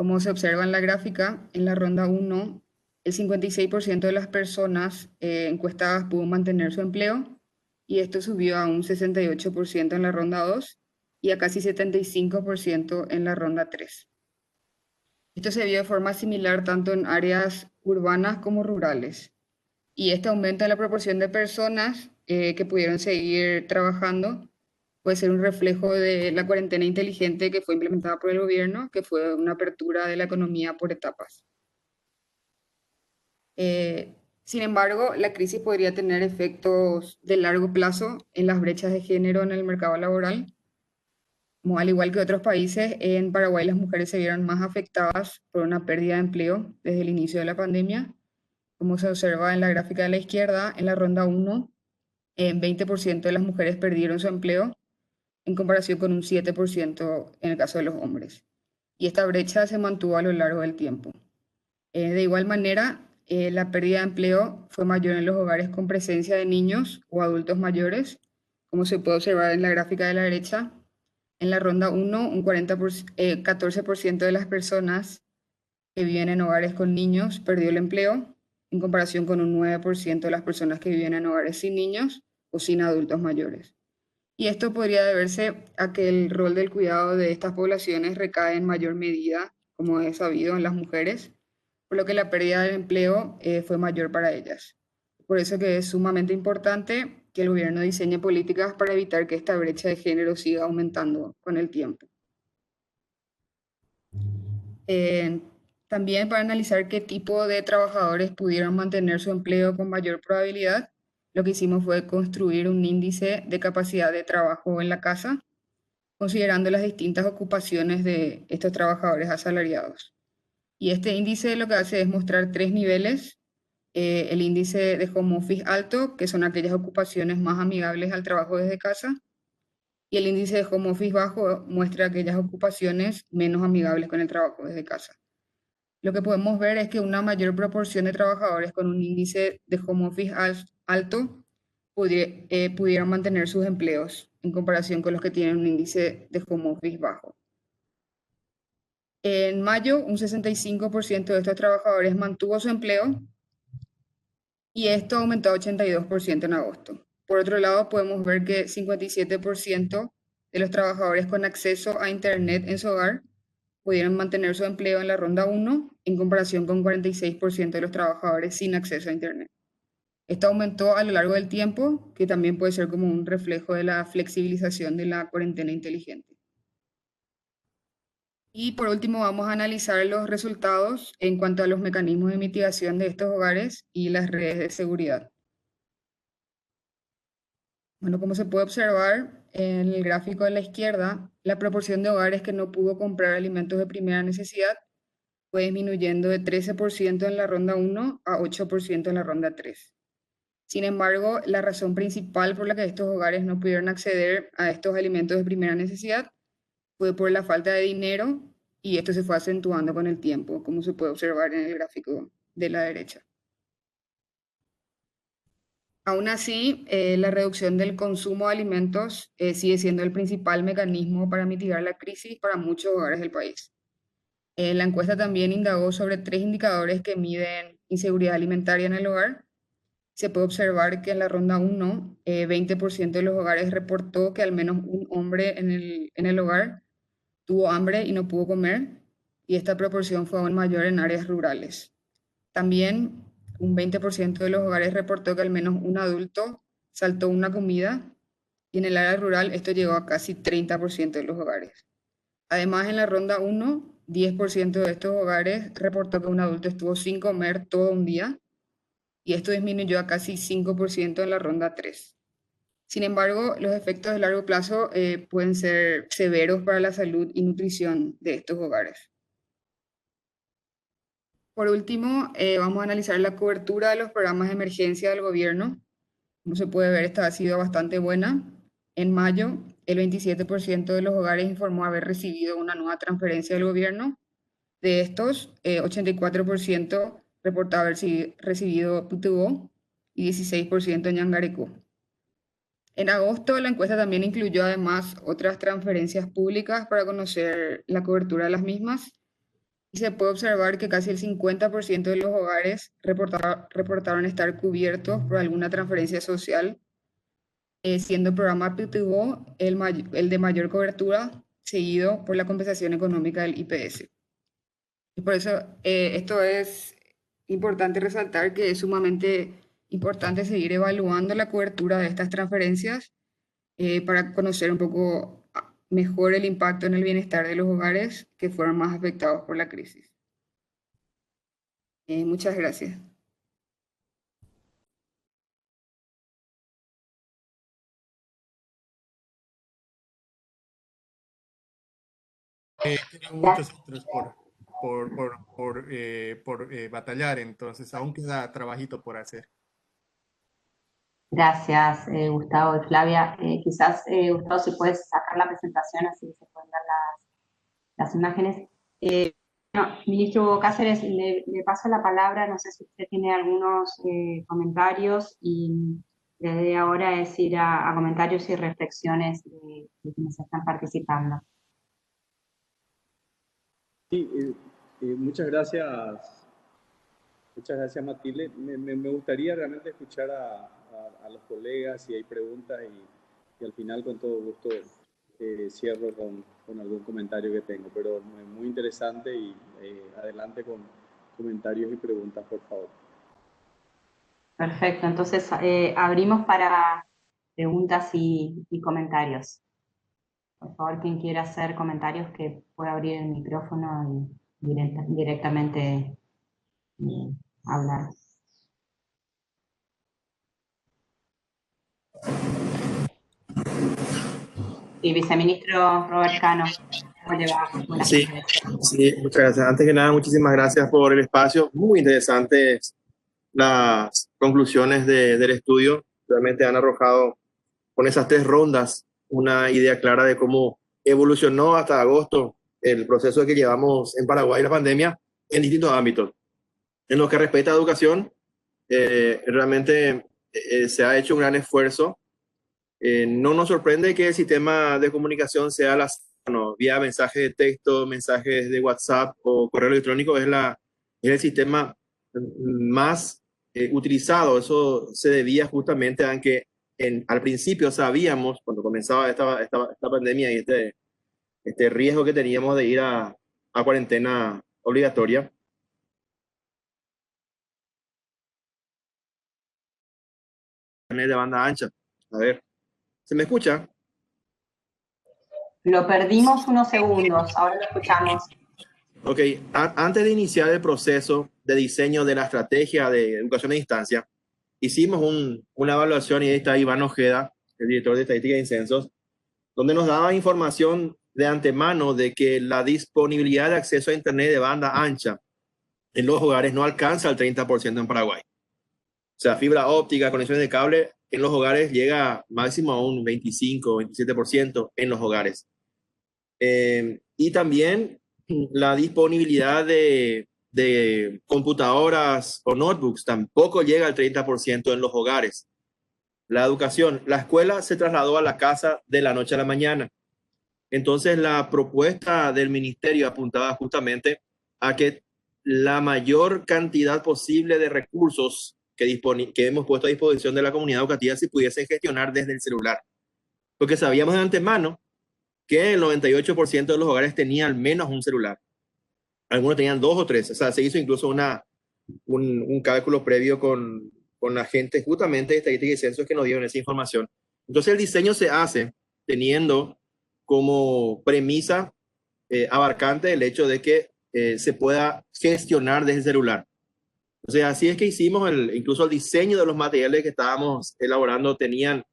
Como se observa en la gráfica, en la ronda 1, el 56% de las personas encuestadas pudo mantener su empleo y esto subió a un 68% en la ronda 2 y a casi 75% en la ronda 3. Esto se vio de forma similar tanto en áreas urbanas como rurales. Y este aumento en la proporción de personas que pudieron seguir trabajando puede ser un reflejo de la cuarentena inteligente que fue implementada por el gobierno, que fue una apertura de la economía por etapas. Sin embargo, la crisis podría tener efectos de largo plazo en las brechas de género en el mercado laboral. Como al igual que otros países, en Paraguay las mujeres se vieron más afectadas por una pérdida de empleo desde el inicio de la pandemia. Como se observa en la gráfica de la izquierda, en la ronda 1, 20% de las mujeres perdieron su empleo en comparación con un 7% en el caso de los hombres. Y esta brecha se mantuvo a lo largo del tiempo. De igual manera, la pérdida de empleo fue mayor en los hogares con presencia de niños o adultos mayores, como se puede observar en la gráfica de la derecha. En la ronda 1, un 14% de las personas que viven en hogares con niños perdió el empleo, en comparación con un 9% de las personas que viven en hogares sin niños o sin adultos mayores. Y esto podría deberse a que el rol del cuidado de estas poblaciones recae en mayor medida, como es sabido, en las mujeres, por lo que la pérdida del empleo fue mayor para ellas. Por eso que es sumamente importante que el gobierno diseñe políticas para evitar que esta brecha de género siga aumentando con el tiempo. También para analizar qué tipo de trabajadores pudieron mantener su empleo con mayor probabilidad, lo que hicimos fue construir un índice de capacidad de trabajo en la casa, considerando las distintas ocupaciones de estos trabajadores asalariados. Y este índice lo que hace es mostrar 3 niveles. El índice de home office alto, que son aquellas ocupaciones más amigables al trabajo desde casa, y el índice de home office bajo muestra aquellas ocupaciones menos amigables con el trabajo desde casa. Lo que podemos ver es que una mayor proporción de trabajadores con un índice de home office alto pudieron mantener sus empleos en comparación con los que tienen un índice de home office bajo. En mayo, un 65% de estos trabajadores mantuvo su empleo y esto aumentó a 82% en agosto. Por otro lado, podemos ver que 57% de los trabajadores con acceso a Internet en su hogar pudieron mantener su empleo en la ronda 1 en comparación con 46% de los trabajadores sin acceso a Internet. Esto aumentó a lo largo del tiempo, que también puede ser como un reflejo de la flexibilización de la cuarentena inteligente. Y por último, vamos a analizar los resultados en cuanto a los mecanismos de mitigación de estos hogares y las redes de seguridad. Bueno, como se puede observar en el gráfico de la izquierda, la proporción de hogares que no pudo comprar alimentos de primera necesidad fue disminuyendo de 13% en la ronda 1 a 8% en la ronda 3. Sin embargo, la razón principal por la que estos hogares no pudieron acceder a estos alimentos de primera necesidad fue por la falta de dinero y esto se fue acentuando con el tiempo, como se puede observar en el gráfico de la derecha. Aún así, la reducción del consumo de alimentos sigue siendo el principal mecanismo para mitigar la crisis para muchos hogares del país. La encuesta también indagó sobre 3 indicadores que miden inseguridad alimentaria en el hogar. Se puede observar que en la ronda 1, 20% de los hogares reportó que al menos un hombre en el hogar tuvo hambre y no pudo comer, y esta proporción fue aún mayor en áreas rurales. También un 20% de los hogares reportó que al menos un adulto saltó una comida, y en el área rural esto llegó a casi 30% de los hogares. Además, en la ronda 1, 10% de estos hogares reportó que un adulto estuvo sin comer todo un día, y esto disminuyó a casi 5% en la ronda 3. Sin embargo, los efectos de largo plazo pueden ser severos para la salud y nutrición de estos hogares. Por último, vamos a analizar la cobertura de los programas de emergencia del gobierno. Como se puede ver, esta ha sido bastante buena. En mayo, el 27% de los hogares informó haber recibido una nueva transferencia del gobierno. De estos, 84% reportó haber recibido Putubó y 16% Ñangarecó. En agosto, la encuesta también incluyó además otras transferencias públicas para conocer la cobertura de las mismas. y se puede observar que casi el 50% de los hogares reportaron estar cubiertos por alguna transferencia social, siendo el programa PTU el de mayor cobertura, seguido por la compensación económica del IPS. Y por eso esto es importante resaltar que es sumamente importante seguir evaluando la cobertura de estas transferencias para conocer un poco mejor el impacto en el bienestar de los hogares que fueron más afectados por la crisis. Muchas gracias. Quedan muchos otros por batallar, entonces aún queda trabajito por hacer. Gracias, Gustavo y Flavia. Quizás, Gustavo, si puedes sacar la presentación, así se pueden ver las imágenes. Bueno, ministro Hugo Cáceres, le paso la palabra, no sé si usted tiene algunos comentarios, y la idea ahora es ir a comentarios y reflexiones de quienes están participando. Sí, muchas gracias. Muchas gracias, Matilde. Me gustaría realmente escuchar a los colegas si hay preguntas, y al final con todo gusto cierro con algún comentario que tengo, pero muy interesante, y adelante con comentarios y preguntas, por favor. Perfecto, entonces abrimos para preguntas y comentarios. Por favor, quien quiera hacer comentarios que pueda abrir el micrófono y directamente hablar. Y viceministro Robert Cano, ¿cómo le va? Buenas Sí, tardes. sí, muchas gracias. Antes que nada, muchísimas gracias por el espacio. Muy interesantes las conclusiones del estudio. Realmente han arrojado con esas 3 rondas una idea clara de cómo evolucionó hasta agosto el proceso que llevamos en Paraguay, la pandemia, en distintos ámbitos. En lo que respecta a educación, realmente se ha hecho un gran esfuerzo. No nos sorprende que el sistema de comunicación sea vía mensajes de texto, mensajes de WhatsApp o correo electrónico, es el sistema más utilizado. Eso se debía justamente a que al principio sabíamos, cuando comenzaba esta pandemia y este riesgo que teníamos de ir a cuarentena obligatoria, de banda ancha. A ver, ¿se me escucha? Lo perdimos unos segundos, ahora lo escuchamos. Ok, antes de iniciar el proceso de diseño de la estrategia de educación a distancia, hicimos una evaluación, y ahí está Iván Ojeda, el director de Estadística y Censos, donde nos daba información de antemano de que la disponibilidad de acceso a Internet de banda ancha en los hogares no alcanza el 30% en Paraguay. O sea, fibra óptica, conexiones de cable en los hogares llega máximo a un 25, 27% en los hogares. Y también la disponibilidad de computadoras o notebooks tampoco llega al 30% en los hogares. La educación, la escuela se trasladó a la casa de la noche a la mañana. Entonces, la propuesta del ministerio apuntaba justamente a que la mayor cantidad posible de recursos que hemos puesto a disposición de la comunidad educativa se pudiesen gestionar desde el celular. Porque sabíamos de antemano que el 98% de los hogares tenían al menos un celular. Algunos tenían 2 o 3. O sea, se hizo incluso un cálculo previo con la gente justamente de Estadística y Censos que nos dieron esa información. Entonces el diseño se hace teniendo como premisa abarcante el hecho de que se pueda gestionar desde el celular. O sea, así es que hicimos incluso el diseño de los materiales que estábamos elaborando tenían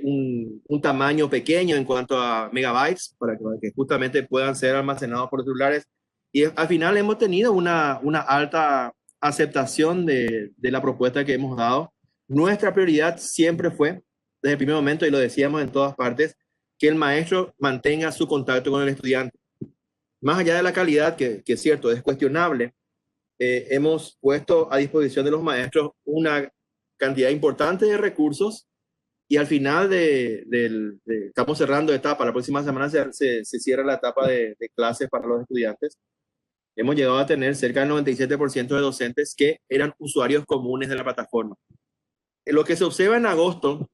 un tamaño pequeño en cuanto a megabytes para que justamente puedan ser almacenados por los celulares. Y al final hemos tenido una alta aceptación de la propuesta que hemos dado. Nuestra prioridad siempre fue, desde el primer momento, y lo decíamos en todas partes, que el maestro mantenga su contacto con el estudiante. Más allá de la calidad, que es cierto, es cuestionable, hemos puesto a disposición de los maestros una cantidad importante de recursos. Y al final estamos cerrando etapa, la próxima semana se cierra la etapa de clases para los estudiantes. Hemos llegado a tener cerca del 97% de docentes que eran usuarios comunes de la plataforma. En lo que se observa en agosto,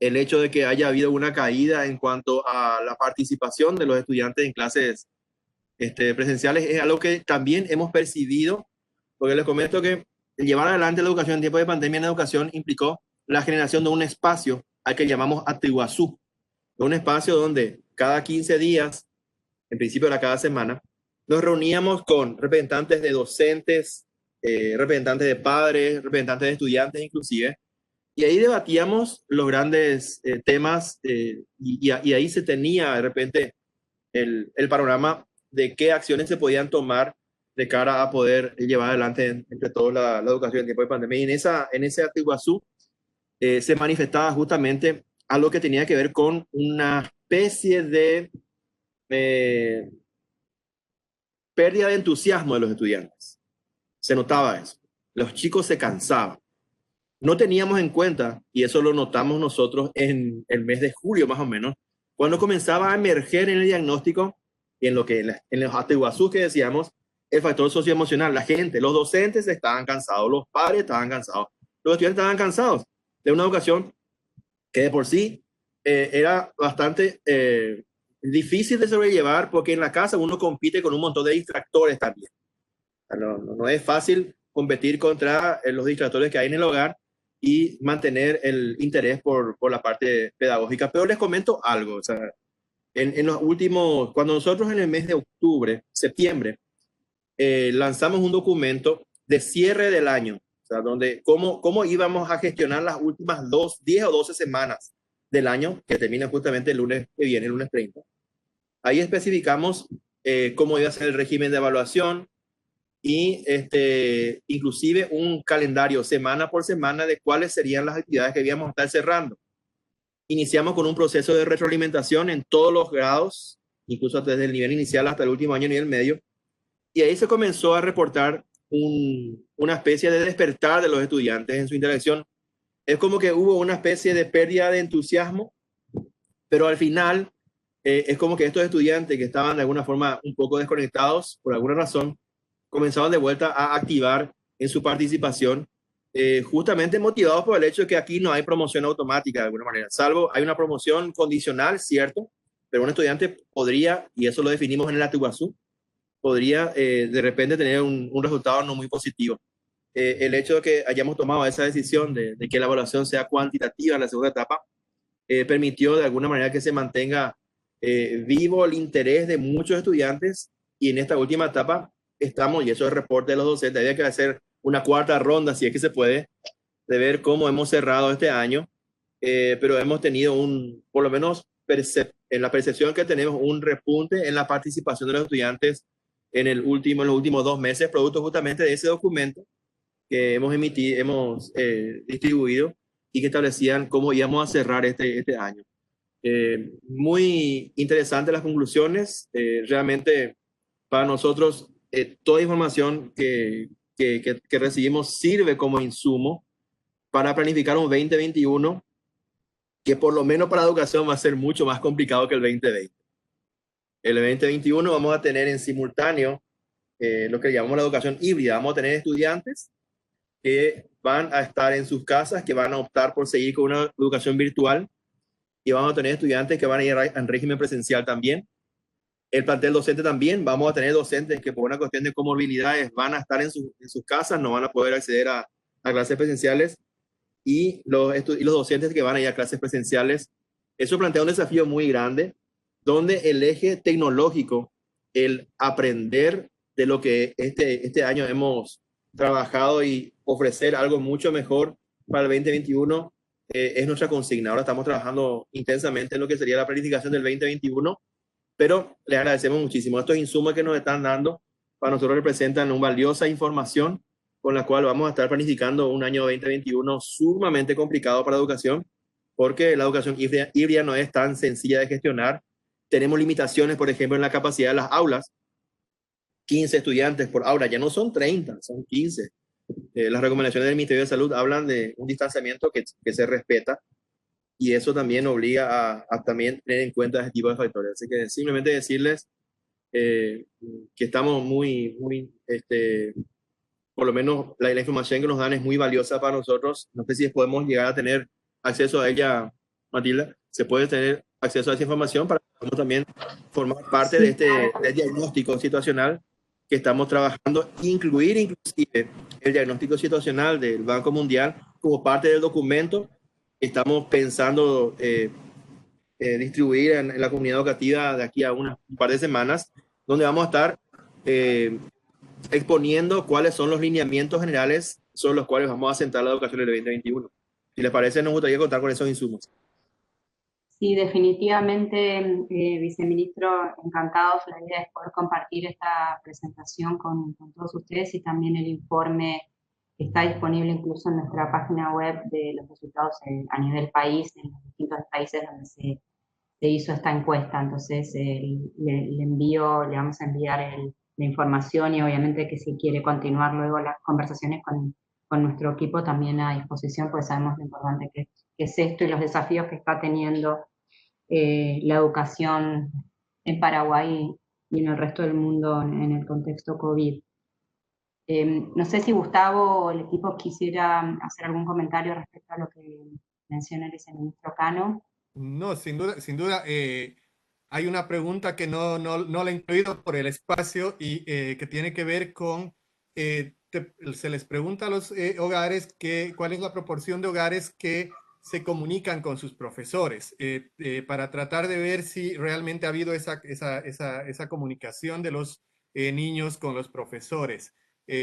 el hecho de que haya habido una caída en cuanto a la participación de los estudiantes en clases presenciales es algo que también hemos percibido, porque les comento que llevar adelante la educación en tiempo de pandemia en educación implicó la generación de un espacio al que llamamos Atiguazú, un espacio donde cada 15 días, en principio era cada semana, nos reuníamos con representantes de docentes, representantes de padres, representantes de estudiantes inclusive, y ahí debatíamos los grandes temas y ahí se tenía de repente el panorama de qué acciones se podían tomar de cara a poder llevar adelante entre todos la educación en tiempo de pandemia. Y en ese Atiguazú se manifestaba justamente algo que tenía que ver con una especie de pérdida de entusiasmo de los estudiantes. Se notaba eso. Los chicos se cansaban. No teníamos en cuenta, y eso lo notamos nosotros en el mes de julio más o menos, cuando comenzaba a emerger en el diagnóstico y en los Atiguazú que decíamos, el factor socioemocional. La gente, los docentes estaban cansados, los padres estaban cansados, los estudiantes estaban cansados de una educación que de por sí era bastante difícil de sobrellevar, porque en la casa uno compite con un montón de distractores también. No es fácil competir contra los distractores que hay en el hogar y mantener el interés por la parte pedagógica. Pero les comento algo, o sea, en los últimos, cuando nosotros en el mes de octubre, septiembre, lanzamos un documento de cierre del año, o sea, donde cómo íbamos a gestionar las últimas 10 o 12 semanas del año, que termina justamente el lunes que viene, el lunes 30. Ahí especificamos cómo iba a ser el régimen de evaluación y inclusive un calendario semana por semana de cuáles serían las actividades que íbamos a estar cerrando. Iniciamos con un proceso de retroalimentación en todos los grados, incluso desde el nivel inicial hasta el último año, nivel medio, y ahí se comenzó a reportar una especie de despertar de los estudiantes en su interacción. Es como que hubo una especie de pérdida de entusiasmo, pero al final es como que estos estudiantes que estaban de alguna forma un poco desconectados por alguna razón, comenzaban de vuelta a activar en su participación, justamente motivados por el hecho de que aquí no hay promoción automática de alguna manera, salvo hay una promoción condicional, cierto, pero un estudiante podría, y eso lo definimos en el Atiguazú, podría de repente tener un resultado no muy positivo. El hecho de que hayamos tomado esa decisión de que la evaluación sea cuantitativa en la segunda etapa, permitió de alguna manera que se mantenga vivo el interés de muchos estudiantes, y en esta última etapa estamos, y eso es el reporte de los docentes, había que hacer una cuarta ronda, si es que se puede, de ver cómo hemos cerrado este año, pero hemos tenido por lo menos en la percepción que tenemos, un repunte en la participación de los estudiantes en los últimos 2 meses, producto justamente de ese documento que hemos distribuido y que establecían cómo íbamos a cerrar este año. Muy interesantes las conclusiones. Realmente para nosotros toda información que recibimos sirve como insumo para planificar un 2021 que por lo menos para educación va a ser mucho más complicado que el 2020. El 2021 vamos a tener en simultáneo lo que llamamos la educación híbrida. Vamos a tener estudiantes que van a estar en sus casas, que van a optar por seguir con una educación virtual, y vamos a tener estudiantes que van a ir en régimen presencial también. El plantel docente también, vamos a tener docentes que por una cuestión de comorbilidades van a estar en sus casas, no van a poder acceder a clases presenciales, y los docentes que van a ir a clases presenciales. Eso plantea un desafío muy grande, donde el eje tecnológico, el aprender de lo que este año hemos trabajado y ofrecer algo mucho mejor para el 2021, es nuestra consigna. Ahora estamos trabajando intensamente en lo que sería la planificación del 2021, pero les agradecemos muchísimo. Estos insumos que nos están dando para nosotros representan una valiosa información con la cual vamos a estar planificando un año 2021 sumamente complicado para la educación, porque la educación híbrida no es tan sencilla de gestionar. Tenemos limitaciones, por ejemplo, en la capacidad de las aulas. 15 estudiantes por aula, ya no son 30, son 15. Las recomendaciones del Ministerio de Salud hablan de un distanciamiento que se respeta, y eso también obliga a también tener en cuenta ese tipo de factores. Así que simplemente decirles que estamos por lo menos la información que nos dan es muy valiosa para nosotros. No sé si podemos llegar a tener acceso a ella, Matilda. Se puede tener acceso a esa información para que podamos también formar parte de del diagnóstico situacional que estamos trabajando, incluir inclusive el diagnóstico situacional del Banco Mundial como parte del documento que estamos pensando distribuir en la comunidad educativa de aquí a un par de semanas, donde vamos a estar exponiendo cuáles son los lineamientos generales sobre los cuales vamos a sentar la educación del 2021. Si les parece, nos gustaría contar con esos insumos. Sí, definitivamente, viceministro, encantados. La idea es poder compartir esta presentación con todos ustedes y también el informe que está disponible incluso en nuestra página web de los resultados a nivel país, en los distintos países donde se hizo esta encuesta. Entonces, le vamos a enviar la información y obviamente que si quiere continuar luego las conversaciones con nuestro equipo también a disposición, pues sabemos lo importante que es esto y los desafíos que está teniendo la educación en Paraguay y en el resto del mundo en el contexto COVID. No sé si Gustavo o el equipo quisiera hacer algún comentario respecto a lo que menciona el viceministro Cano. No, sin duda, hay una pregunta que no la he incluido por el espacio y que tiene que ver con, se les pregunta a los hogares cuál es la proporción de hogares que se comunican con sus profesores para tratar de ver si realmente ha habido esa comunicación de los niños con los profesores.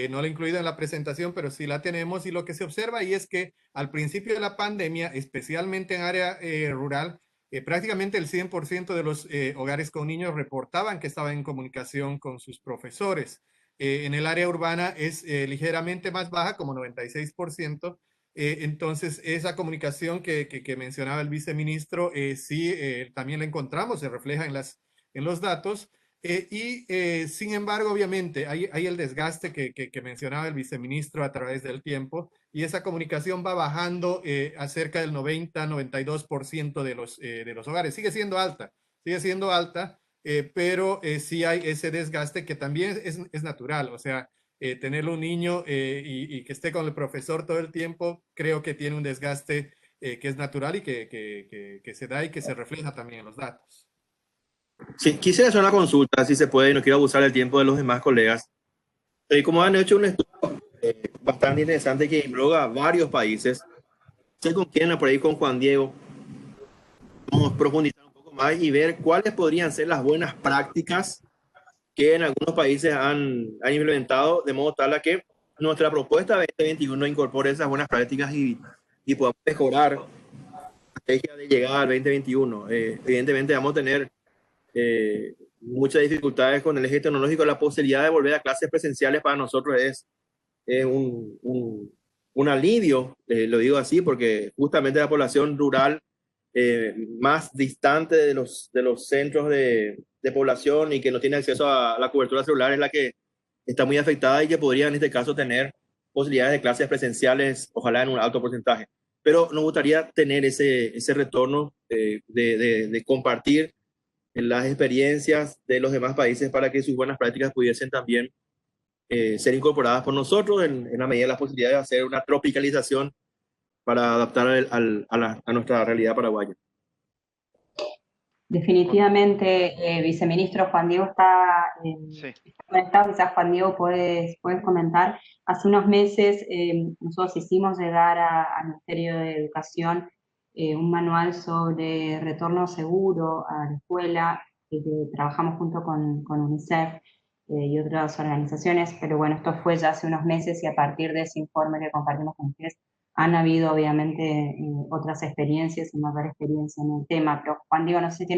No la he incluido en la presentación, pero sí la tenemos y lo que se observa ahí es que al principio de la pandemia, especialmente en área rural, prácticamente el 100% de los hogares con niños reportaban que estaban en comunicación con sus profesores. En el área urbana es ligeramente más baja, como 96%. Entonces, esa comunicación que mencionaba el viceministro, sí, también la encontramos, se refleja en los datos. Sin embargo, obviamente, hay el desgaste que mencionaba el viceministro a través del tiempo y esa comunicación va bajando a cerca del 90-92% de los hogares. Sigue siendo alta, pero sí hay ese desgaste que también es natural. O sea, tener un niño y que esté con el profesor todo el tiempo, creo que tiene un desgaste que es natural y que se da y que se refleja también en los datos. Sí, quisiera hacer una consulta, si se puede, y no quiero abusar del tiempo de los demás colegas. Como han hecho un estudio bastante interesante que involucra varios países, sé con quién, por ahí con Juan Diego, vamos a profundizar un poco más y ver cuáles podrían ser las buenas prácticas que en algunos países han implementado, de modo tal a que nuestra propuesta 2021 incorpore esas buenas prácticas y podamos mejorar la estrategia de llegada al 2021. Evidentemente vamos a tener muchas dificultades con el eje tecnológico. La posibilidad de volver a clases presenciales para nosotros es un alivio, lo digo así, porque justamente la población rural más distante de los centros de población y que no tiene acceso a la cobertura celular es la que está muy afectada y que podría en este caso tener posibilidades de clases presenciales, ojalá en un alto porcentaje. Pero nos gustaría tener ese retorno de compartir las experiencias de los demás países para que sus buenas prácticas pudiesen también ser incorporadas por nosotros en la medida de las posibilidades de hacer una tropicalización para adaptar a nuestra realidad paraguaya. Definitivamente, viceministro Juan Diego está conectado, quizás Juan Diego puedes comentar. Hace unos meses nosotros hicimos llegar al Ministerio de Educación un manual sobre retorno seguro a la escuela, que trabajamos junto con UNICEF y otras organizaciones, pero bueno, esto fue ya hace unos meses y a partir de ese informe que compartimos con ustedes han habido obviamente otras experiencias y mayor experiencia en el tema. Pero Juan Diego, no sé si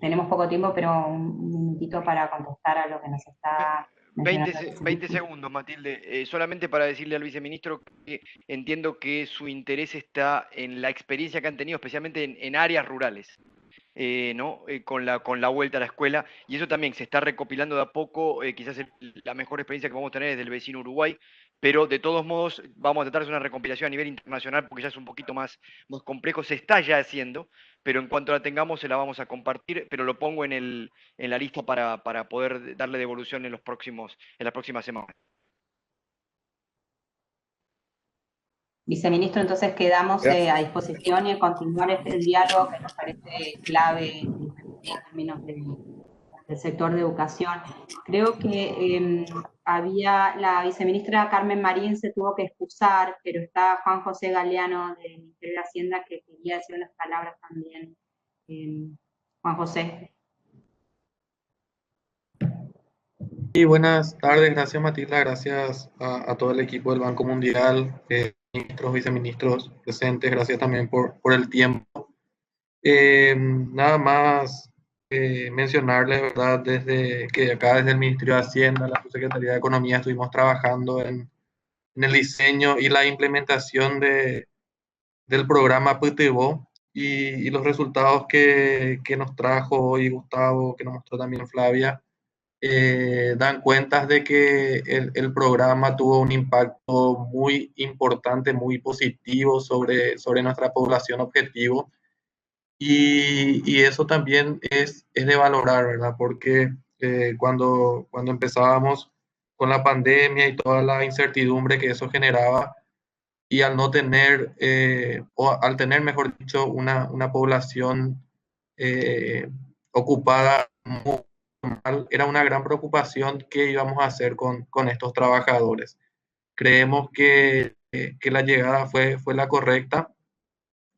tenemos poco tiempo, pero un minutito para contestar a lo que nos está... 20 segundos, Matilde. Solamente para decirle al viceministro que entiendo que su interés está en la experiencia que han tenido, especialmente en áreas rurales. ¿No? Con la vuelta a la escuela, y eso también se está recopilando de a poco. Quizás la mejor experiencia que vamos a tener es del vecino Uruguay, pero de todos modos vamos a tratar de hacer una recompilación a nivel internacional porque ya es un poquito más complejo, se está ya haciendo, pero en cuanto la tengamos se la vamos a compartir, pero lo pongo en la lista para poder darle devolución en las próximas semanas. Viceministro, entonces quedamos a disposición y a continuar el diálogo que nos parece clave en términos del sector de educación. Creo que la viceministra Carmen Marín se tuvo que excusar, pero está Juan José Galeano del Ministerio de Hacienda que quería decir unas palabras también. Juan José. Y buenas tardes, gracias Matilda, gracias a todo el equipo del Banco Mundial, ministros, viceministros presentes, gracias también por el tiempo. Nada más mencionarles, ¿verdad? Desde el Ministerio de Hacienda, la Subsecretaría de Economía, estuvimos trabajando en el diseño y la implementación del programa PTVO y los resultados que nos trajo hoy Gustavo, que nos mostró también Flavia, dan cuenta de que el programa tuvo un impacto muy importante, muy positivo sobre nuestra población objetivo. Y eso también es de valorar, ¿verdad? Porque cuando empezábamos con la pandemia y toda la incertidumbre que eso generaba, y al no tener, o al tener, mejor dicho, una población ocupada muy mal, era una gran preocupación qué íbamos a hacer con estos trabajadores. Creemos que la llegada fue la correcta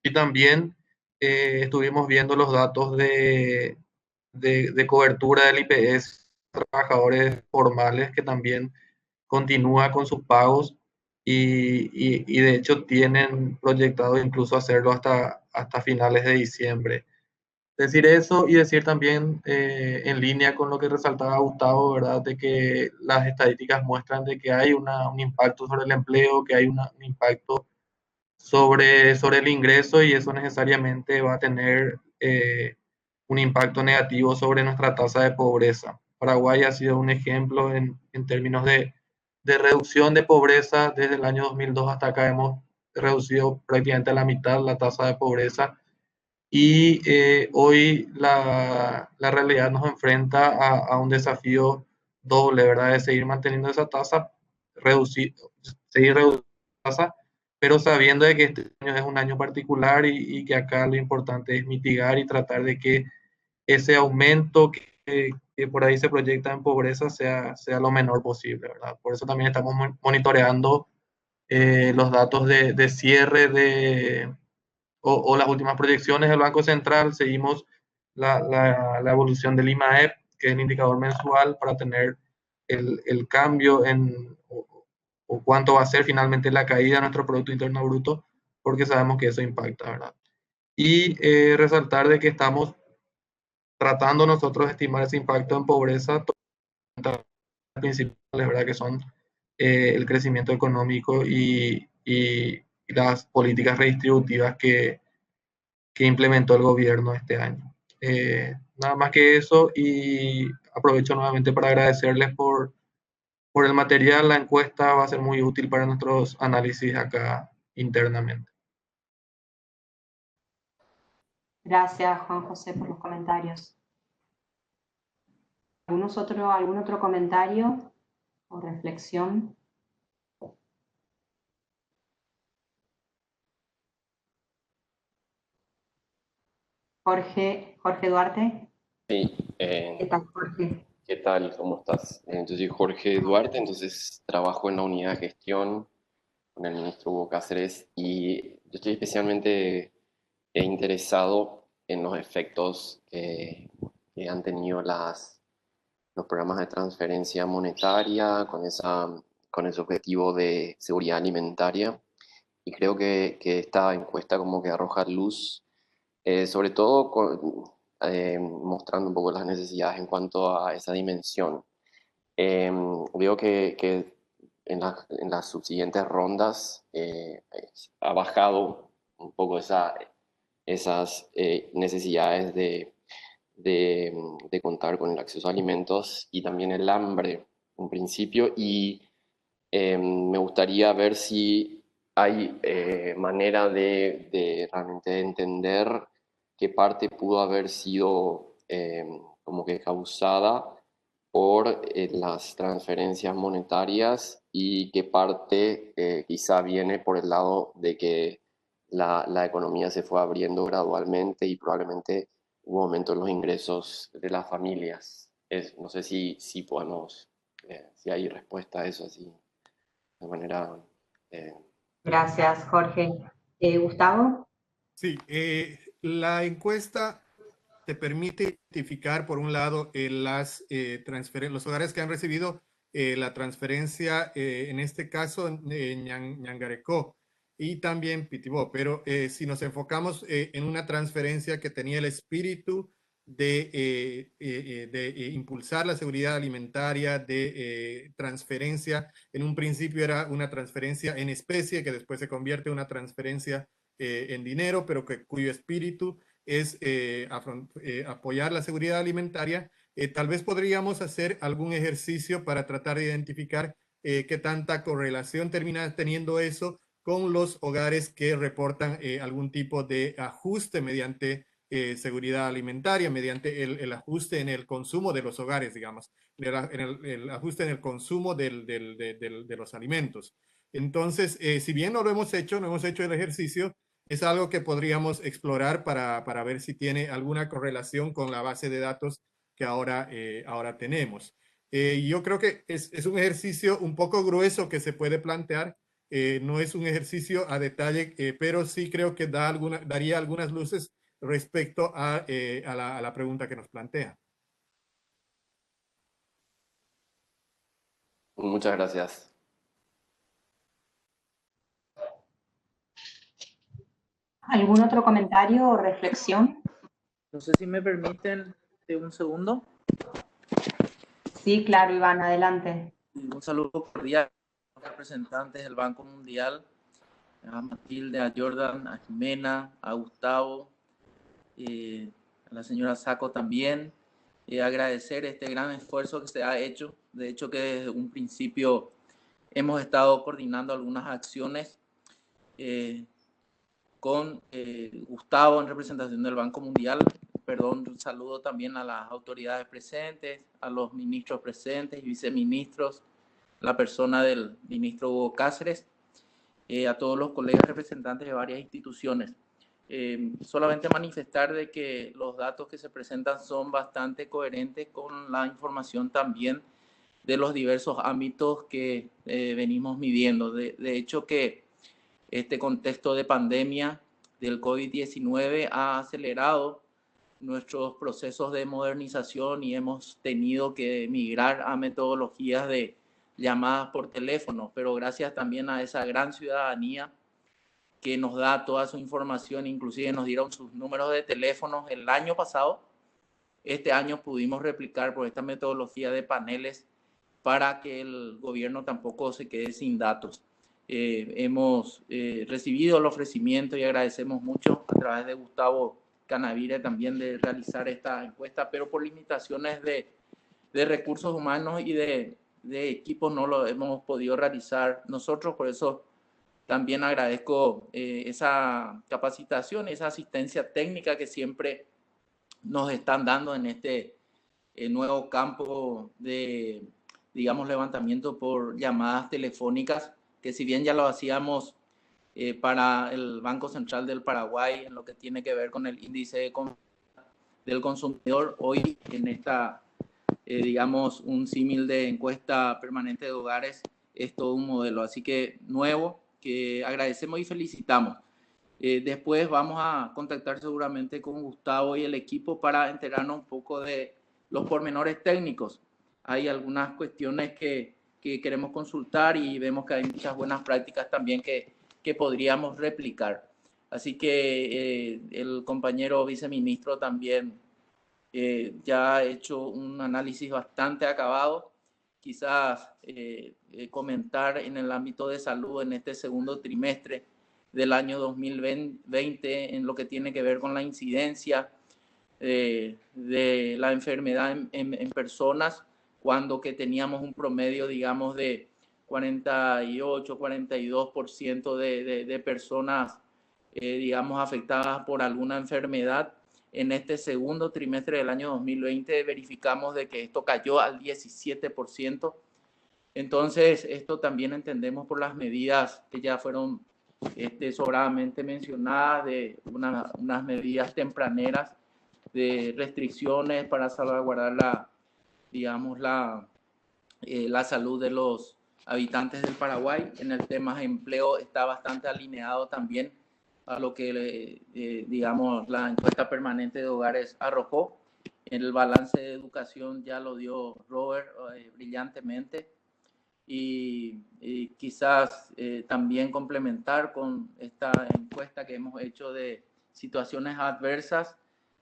y también estuvimos viendo los datos de cobertura del IPS, trabajadores formales que también continúa con sus pagos y de hecho tienen proyectado incluso hacerlo hasta finales de diciembre. Decir eso y decir también en línea con lo que resaltaba Gustavo, ¿verdad? De que las estadísticas muestran de que hay un impacto sobre el empleo, que hay un impacto sobre el ingreso y eso necesariamente va a tener un impacto negativo sobre nuestra tasa de pobreza. Paraguay ha sido un ejemplo en términos de reducción de pobreza. Desde el año 2002 hasta acá hemos reducido prácticamente a la mitad la tasa de pobreza y hoy la realidad nos enfrenta a un desafío doble, ¿verdad? De seguir manteniendo esa tasa, seguir reduciendo la tasa, pero sabiendo de que este año es un año particular y que acá lo importante es mitigar y tratar de que ese aumento que por ahí se proyecta en pobreza sea lo menor posible, ¿verdad? Por eso también estamos monitoreando los datos de cierre o las últimas proyecciones del Banco Central. Seguimos la evolución del IMAEP, que es el indicador mensual, para tener el cambio o cuánto va a ser finalmente la caída de nuestro Producto Interno Bruto, porque sabemos que eso impacta, ¿verdad? Y resaltar de que estamos tratando nosotros de estimar ese impacto en pobreza, principales, ¿verdad? Que son el crecimiento económico y las políticas redistributivas que implementó el gobierno este año. Nada más que eso y aprovecho nuevamente para agradecerles por el material. La encuesta va a ser muy útil para nuestros análisis acá internamente. Gracias, Juan José, por los comentarios. ¿Algún otro comentario o reflexión? Jorge Duarte. Sí. ¿Qué tal, Jorge? ¿Qué tal? ¿Cómo estás? Yo soy Jorge Duarte, entonces trabajo en la unidad de gestión con el ministro Hugo Cáceres y yo estoy especialmente interesado en los efectos que han tenido los programas de transferencia monetaria con ese objetivo de seguridad alimentaria. Y creo que esta encuesta como que arroja luz, sobre todo mostrando un poco las necesidades en cuanto a esa dimensión. Veo que en las subsiguientes rondas ha bajado un poco esas necesidades de contar con el acceso a alimentos y también el hambre en principio, y Me gustaría ver si hay manera de realmente entender qué parte pudo haber sido como que causada por las transferencias monetarias y qué parte quizá viene por el lado de que la economía se fue abriendo gradualmente y probablemente hubo aumento en los ingresos de las familias. No sé si podemos, si hay respuesta a eso así de manera... Gracias, Jorge. Gustavo. Sí, la encuesta te permite identificar, por un lado, los hogares que han recibido la transferencia, en este caso, Ñangarecó y también Pitibó. Pero si nos enfocamos en una transferencia que tenía el espíritu de impulsar la seguridad alimentaria, de transferencia, en un principio era una transferencia en especie, que después se convierte en una transferencia en dinero, pero cuyo espíritu es apoyar la seguridad alimentaria. Tal vez podríamos hacer algún ejercicio para tratar de identificar qué tanta correlación termina teniendo eso con los hogares que reportan algún tipo de ajuste mediante seguridad alimentaria, mediante el ajuste en el consumo de los hogares, digamos, el ajuste en el consumo de los alimentos. Entonces, si bien no hemos hecho el ejercicio, es algo que podríamos explorar para ver si tiene alguna correlación con la base de datos que ahora tenemos. Yo creo que es un ejercicio un poco grueso que se puede plantear. No es un ejercicio a detalle, pero sí creo que daría algunas luces respecto a la pregunta que nos plantea. Muchas gracias. ¿Algún otro comentario o reflexión? No sé si me permiten un segundo. Sí, claro, Iván, adelante. Un saludo cordial a los representantes del Banco Mundial, a Matilde, a Jordan, a Jimena, a Gustavo, a la señora Saco también. Agradecer este gran esfuerzo que se ha hecho. De hecho, que desde un principio hemos estado coordinando algunas acciones con Gustavo en representación del Banco Mundial. Un saludo también a las autoridades presentes, a los ministros presentes y viceministros, la persona del ministro Hugo Cáceres, a todos los colegas representantes de varias instituciones. Solamente manifestar de que los datos que se presentan son bastante coherentes con la información también de los diversos ámbitos que venimos midiendo. De hecho, que este contexto de pandemia del COVID-19 ha acelerado nuestros procesos de modernización y hemos tenido que migrar a metodologías de llamadas por teléfono, pero gracias también a esa gran ciudadanía que nos da toda su información, inclusive nos dieron sus números de teléfono el año pasado. Este año pudimos replicar por esta metodología de paneles para que el gobierno tampoco se quede sin datos. Hemos recibido el ofrecimiento y agradecemos mucho a través de Gustavo Canavire también de realizar esta encuesta, pero por limitaciones de recursos humanos y de equipos no lo hemos podido realizar nosotros. Por eso también agradezco esa capacitación, esa asistencia técnica que siempre nos están dando en este nuevo campo de, digamos, levantamiento por llamadas telefónicas, que si bien ya lo hacíamos para el Banco Central del Paraguay en lo que tiene que ver con el índice del consumidor, hoy en esta, digamos, un símil de encuesta permanente de hogares, es todo un modelo, así que nuevo, que agradecemos y felicitamos. Después vamos a contactar seguramente con Gustavo y el equipo para enterarnos un poco de los pormenores técnicos. Hay algunas cuestiones que queremos consultar y vemos que hay muchas buenas prácticas también que podríamos replicar. Así que el compañero viceministro también ya ha hecho un análisis bastante acabado. Quizás comentar en el ámbito de salud en este segundo trimestre del año 2020 en lo que tiene que ver con la incidencia de la enfermedad en personas, cuando que teníamos un promedio, digamos, de 48, 42% de personas, digamos, afectadas por alguna enfermedad. En este segundo trimestre del año 2020 verificamos de que esto cayó al 17%. Entonces, esto también entendemos por las medidas que ya fueron sobradamente mencionadas, de unas medidas tempraneras de restricciones para salvaguardar la salud de los habitantes del Paraguay. En el tema de empleo está bastante alineado también a lo que, digamos, la encuesta permanente de hogares arrojó. En el balance de educación ya lo dio Robert brillantemente. Y quizás también complementar con esta encuesta que hemos hecho de situaciones adversas,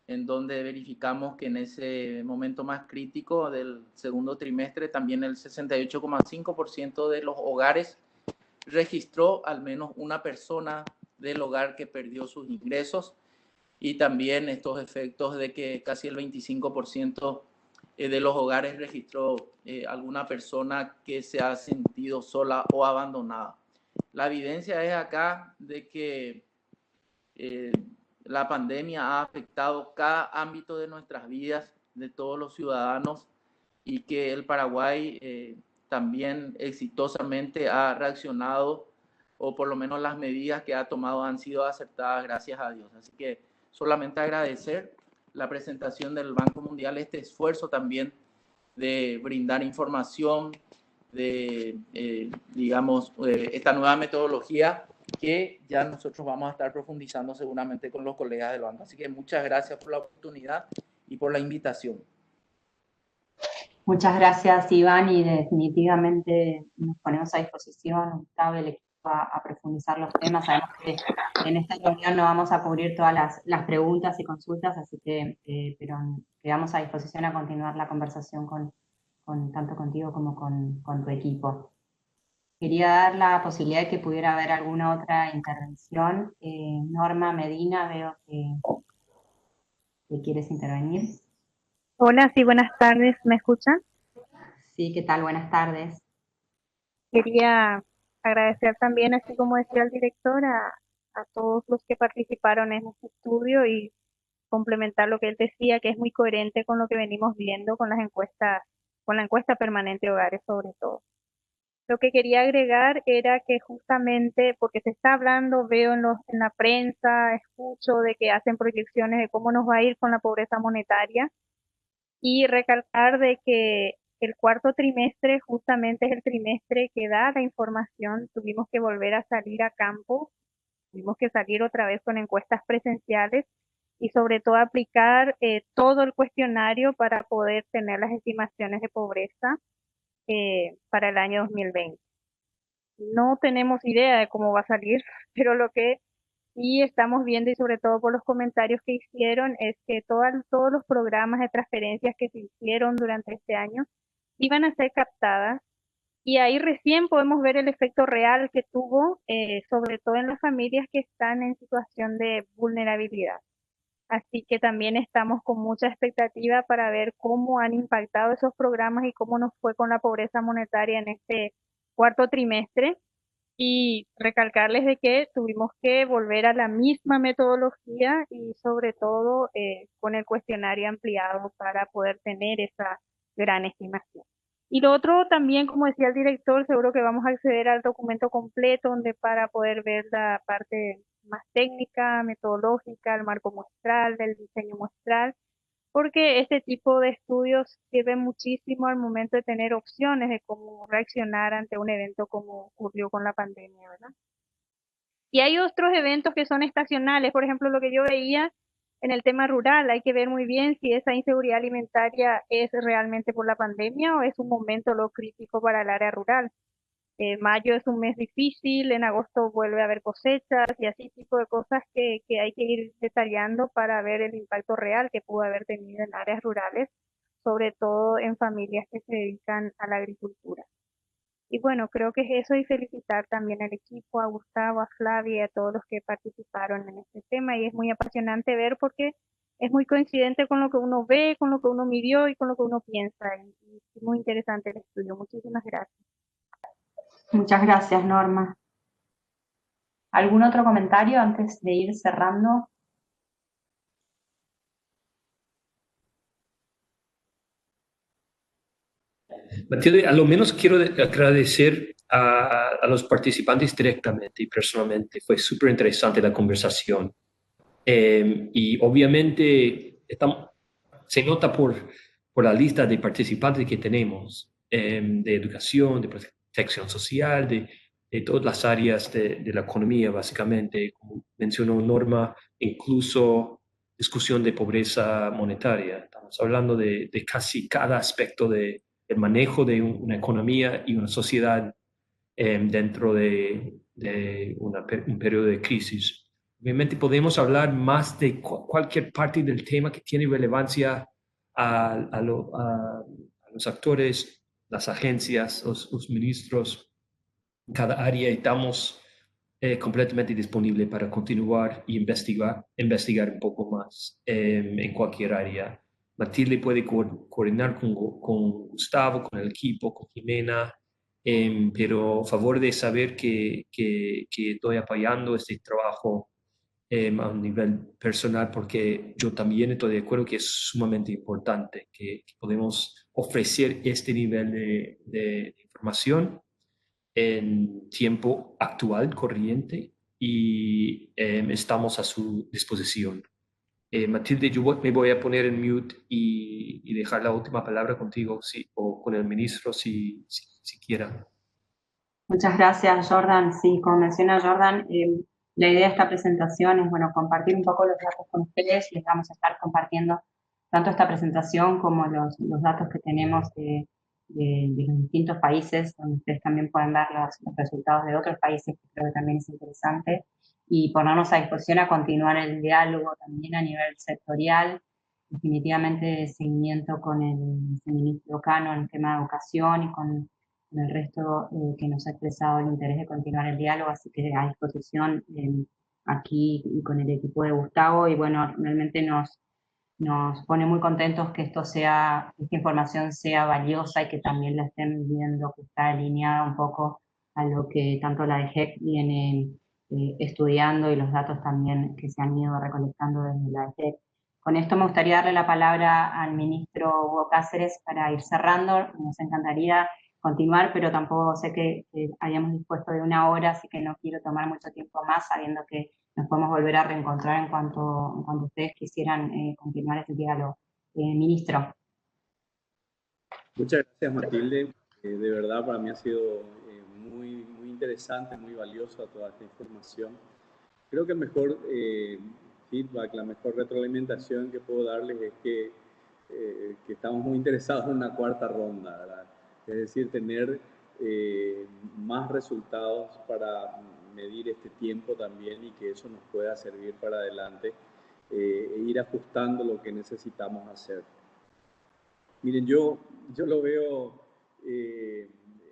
en donde verificamos que en ese momento más crítico del segundo trimestre también el 68,5% de los hogares registró al menos una persona del hogar que perdió sus ingresos, y también estos efectos de que casi el 25% de los hogares registró alguna persona que se ha sentido sola o abandonada. La evidencia es acá de que la pandemia ha afectado cada ámbito de nuestras vidas, de todos los ciudadanos, y que el Paraguay también exitosamente ha reaccionado, o por lo menos las medidas que ha tomado han sido acertadas, gracias a Dios. Así que solamente agradecer la presentación del Banco Mundial, este esfuerzo también de brindar información, de, digamos, esta nueva metodología que ya nosotros vamos a estar profundizando seguramente con los colegas del banco. Así que muchas gracias por la oportunidad y por la invitación. Muchas gracias, Iván, y definitivamente nos ponemos a disposición, Gustavo, el equipo, a profundizar los temas. Sabemos que en esta reunión no vamos a cubrir todas las preguntas y consultas, así que pero quedamos a disposición a continuar la conversación tanto contigo como con tu equipo. Quería dar la posibilidad de que pudiera haber alguna otra intervención. Norma Medina, veo que quieres intervenir. Hola, sí, buenas tardes, ¿me escuchan? Sí, ¿qué tal? Buenas tardes. Quería agradecer también, así como decía el director, a todos los que participaron en este estudio y complementar lo que él decía, que es muy coherente con lo que venimos viendo con las encuestas, con la encuesta permanente de hogares sobre todo. Lo que quería agregar era que justamente, porque se está hablando, veo en la prensa, escucho de que hacen proyecciones de cómo nos va a ir con la pobreza monetaria, y recalcar de que el cuarto trimestre justamente es el trimestre que da la información. Tuvimos que volver a salir a campo, tuvimos que salir otra vez con encuestas presenciales y sobre todo aplicar todo el cuestionario para poder tener las estimaciones de pobreza para el año 2020. No tenemos idea de cómo va a salir, pero lo que sí estamos viendo, y sobre todo por los comentarios que hicieron, es que todos los programas de transferencias que se hicieron durante este año iban a ser captadas, y ahí recién podemos ver el efecto real que tuvo, sobre todo en las familias que están en situación de vulnerabilidad. Así que también estamos con mucha expectativa para ver cómo han impactado esos programas y cómo nos fue con la pobreza monetaria en este cuarto trimestre. Y recalcarles de que tuvimos que volver a la misma metodología y sobre todo con el cuestionario ampliado para poder tener esa gran estimación. Y lo otro también, como decía el director, seguro que vamos a acceder al documento completo donde para poder ver la parte más técnica, metodológica, el marco muestral, del diseño muestral, porque este tipo de estudios sirven muchísimo al momento de tener opciones de cómo reaccionar ante un evento como ocurrió con la pandemia, ¿verdad? Y hay otros eventos que son estacionales, por ejemplo, lo que yo veía en el tema rural, hay que ver muy bien si esa inseguridad alimentaria es realmente por la pandemia o es un momento lo crítico para el área rural. Mayo es un mes difícil, en agosto vuelve a haber cosechas y así tipo de cosas que hay que ir detallando para ver el impacto real que pudo haber tenido en áreas rurales, sobre todo en familias que se dedican a la agricultura. Y bueno, creo que es eso, y felicitar también al equipo, a Gustavo, a Flavia y a todos los que participaron en este tema, y es muy apasionante ver porque es muy coincidente con lo que uno ve, con lo que uno midió y con lo que uno piensa, y muy interesante el estudio. Muchísimas gracias. Muchas gracias, Norma. ¿Algún otro comentario antes de ir cerrando? Matilde, a lo menos quiero agradecer a los participantes directamente y personalmente. Fue súper interesante la conversación. Y obviamente se nota por la lista de participantes que tenemos, de educación, de protección social, de todas las áreas de la economía, básicamente, como mencionó Norma, incluso discusión de pobreza monetaria. Estamos hablando de casi cada aspecto del manejo de una economía y una sociedad dentro de un periodo de crisis. Obviamente podemos hablar más de cualquier parte del tema que tiene relevancia a los actores, las agencias, los ministros, en cada área. Estamos completamente disponibles para continuar y investigar un poco más en cualquier área. Matilde puede coordinar con Gustavo, con el equipo, con Jimena, pero a favor de saber que estoy apoyando este trabajo a un nivel personal, porque yo también estoy de acuerdo que es sumamente importante que podemos ofrecer este nivel de información en tiempo actual, corriente, y estamos a su disposición. Matilde, me voy a poner en mute y dejar la última palabra contigo o con el ministro si quiera. Muchas gracias, Jordan. Sí, como menciona Jordan, la idea de esta presentación es, bueno, compartir un poco los datos con ustedes. Les vamos a estar compartiendo tanto esta presentación como los datos que tenemos de los distintos países, donde ustedes también pueden ver los resultados de otros países, que creo que también es interesante, y ponernos a disposición a continuar el diálogo también a nivel sectorial, definitivamente de seguimiento con el viceministro Cano en el tema de educación y con el resto que nos ha expresado el interés de continuar el diálogo, así que a disposición aquí y con el equipo de Gustavo, y bueno, realmente nos pone muy contentos que esta información sea valiosa y que también la estén viendo, que está alineada un poco a lo que tanto la DGEC viene estudiando y los datos también que se han ido recolectando desde la DGEC. Con esto me gustaría darle la palabra al ministro Hugo Cáceres para ir cerrando. Nos encantaría continuar, pero tampoco sé que habíamos dispuesto de 1 hora, así que no quiero tomar mucho tiempo más, sabiendo que nos podemos volver a reencontrar en cuanto ustedes quisieran continuar este diálogo. Ministro. Muchas gracias, Matilde. De verdad, para mí ha sido muy interesante, muy valiosa toda esta información. Creo que el mejor feedback, la mejor retroalimentación que puedo darles es que estamos muy interesados en una cuarta ronda, ¿verdad? Es decir, tener más resultados para medir este tiempo también y que eso nos pueda servir para adelante e ir ajustando lo que necesitamos hacer. Miren, yo lo veo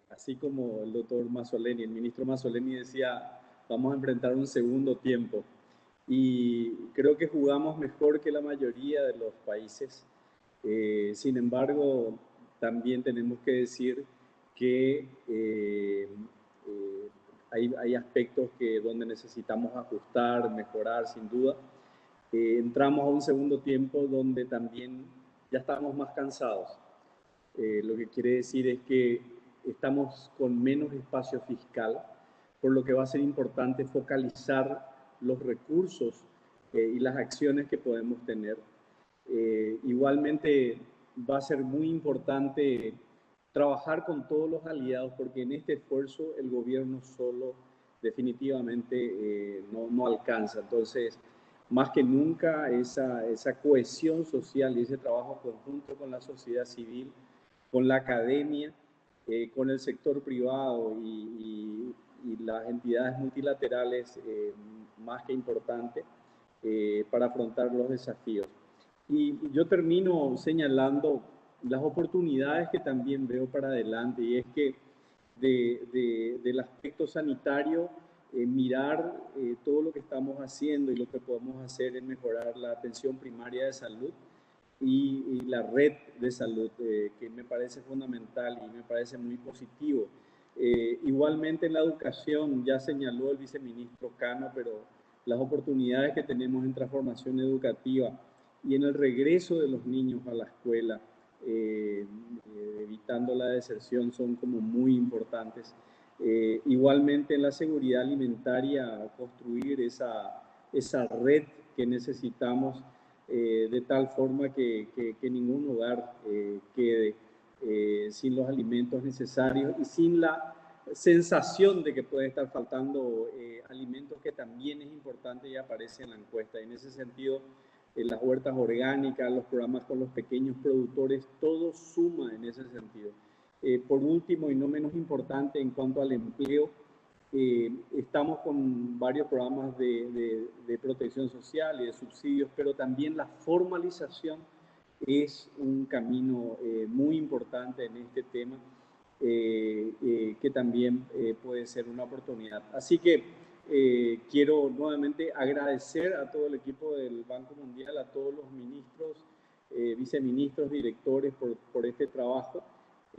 así como el doctor Mazzoleni, el ministro Mazzoleni decía, vamos a enfrentar un segundo tiempo. Y creo que jugamos mejor que la mayoría de los países. Sin embargo, también tenemos que decir que hay aspectos donde necesitamos ajustar, mejorar, sin duda. Entramos a un segundo tiempo donde también ya estamos más cansados. Lo que quiere decir es que estamos con menos espacio fiscal, por lo que va a ser importante focalizar los recursos y las acciones que podemos tener. Igualmente va a ser muy importante trabajar con todos los aliados, porque en este esfuerzo el gobierno solo definitivamente no alcanza. Entonces, más que nunca, esa cohesión social y ese trabajo conjunto con la sociedad civil, con la academia, con el sector privado y las entidades multilaterales, más que importante para afrontar los desafíos. Y yo termino señalando las oportunidades que también veo para adelante, y es que del aspecto sanitario, mirar todo lo que estamos haciendo y lo que podemos hacer en mejorar la atención primaria de salud y la red de salud, que me parece fundamental y me parece muy positivo Igualmente en la educación, ya señaló el viceministro Cano, pero las oportunidades que tenemos en transformación educativa y en el regreso de los niños a la escuela, evitando la deserción, son como muy importantes. Igualmente en la seguridad alimentaria, construir esa red que necesitamos de tal forma que ningún hogar quede sin los alimentos necesarios y sin la sensación de que puede estar faltando alimentos, que también es importante y aparece en la encuesta. En ese sentido, las huertas orgánicas, los programas con los pequeños productores, todo suma en ese sentido. Por último, y no menos importante, en cuanto al empleo, estamos con varios programas de protección social y de subsidios, pero también la formalización es un camino muy importante en este tema, que también puede ser una oportunidad. Así que quiero nuevamente agradecer a todo el equipo del Banco Mundial, a todos los ministros, viceministros, directores por este trabajo,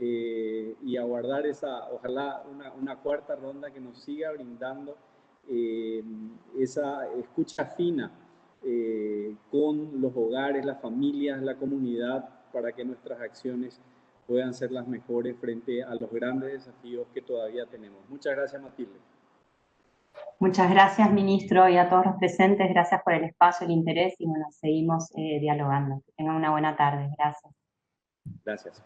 y aguardar ojalá una cuarta ronda que nos siga brindando esa escucha fina con los hogares, las familias, la comunidad, para que nuestras acciones puedan ser las mejores frente a los grandes desafíos que todavía tenemos. Muchas gracias, Matilde. Muchas gracias, ministro, y a todos los presentes. Gracias por el espacio, el interés, y bueno, seguimos dialogando. Que tengan una buena tarde. Gracias. Gracias.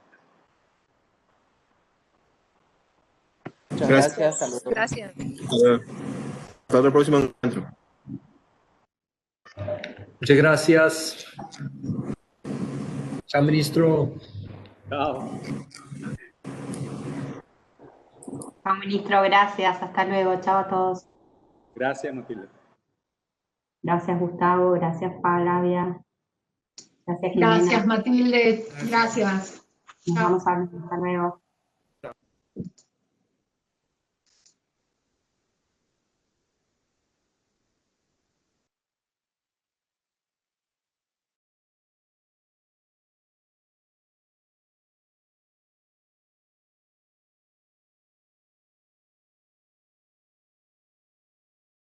Muchas gracias. Saludos. Gracias. Hasta el próximo encuentro. Muchas gracias. Chao, ministro. Chao. Chao, ministro, gracias. Hasta luego. Chao a todos. Gracias, Matilde. Gracias, Gustavo. Gracias, Flavia. Gracias, Jimena. Gracias, Matilde. Gracias. Nos Chao. vamos a ver. Hasta luego.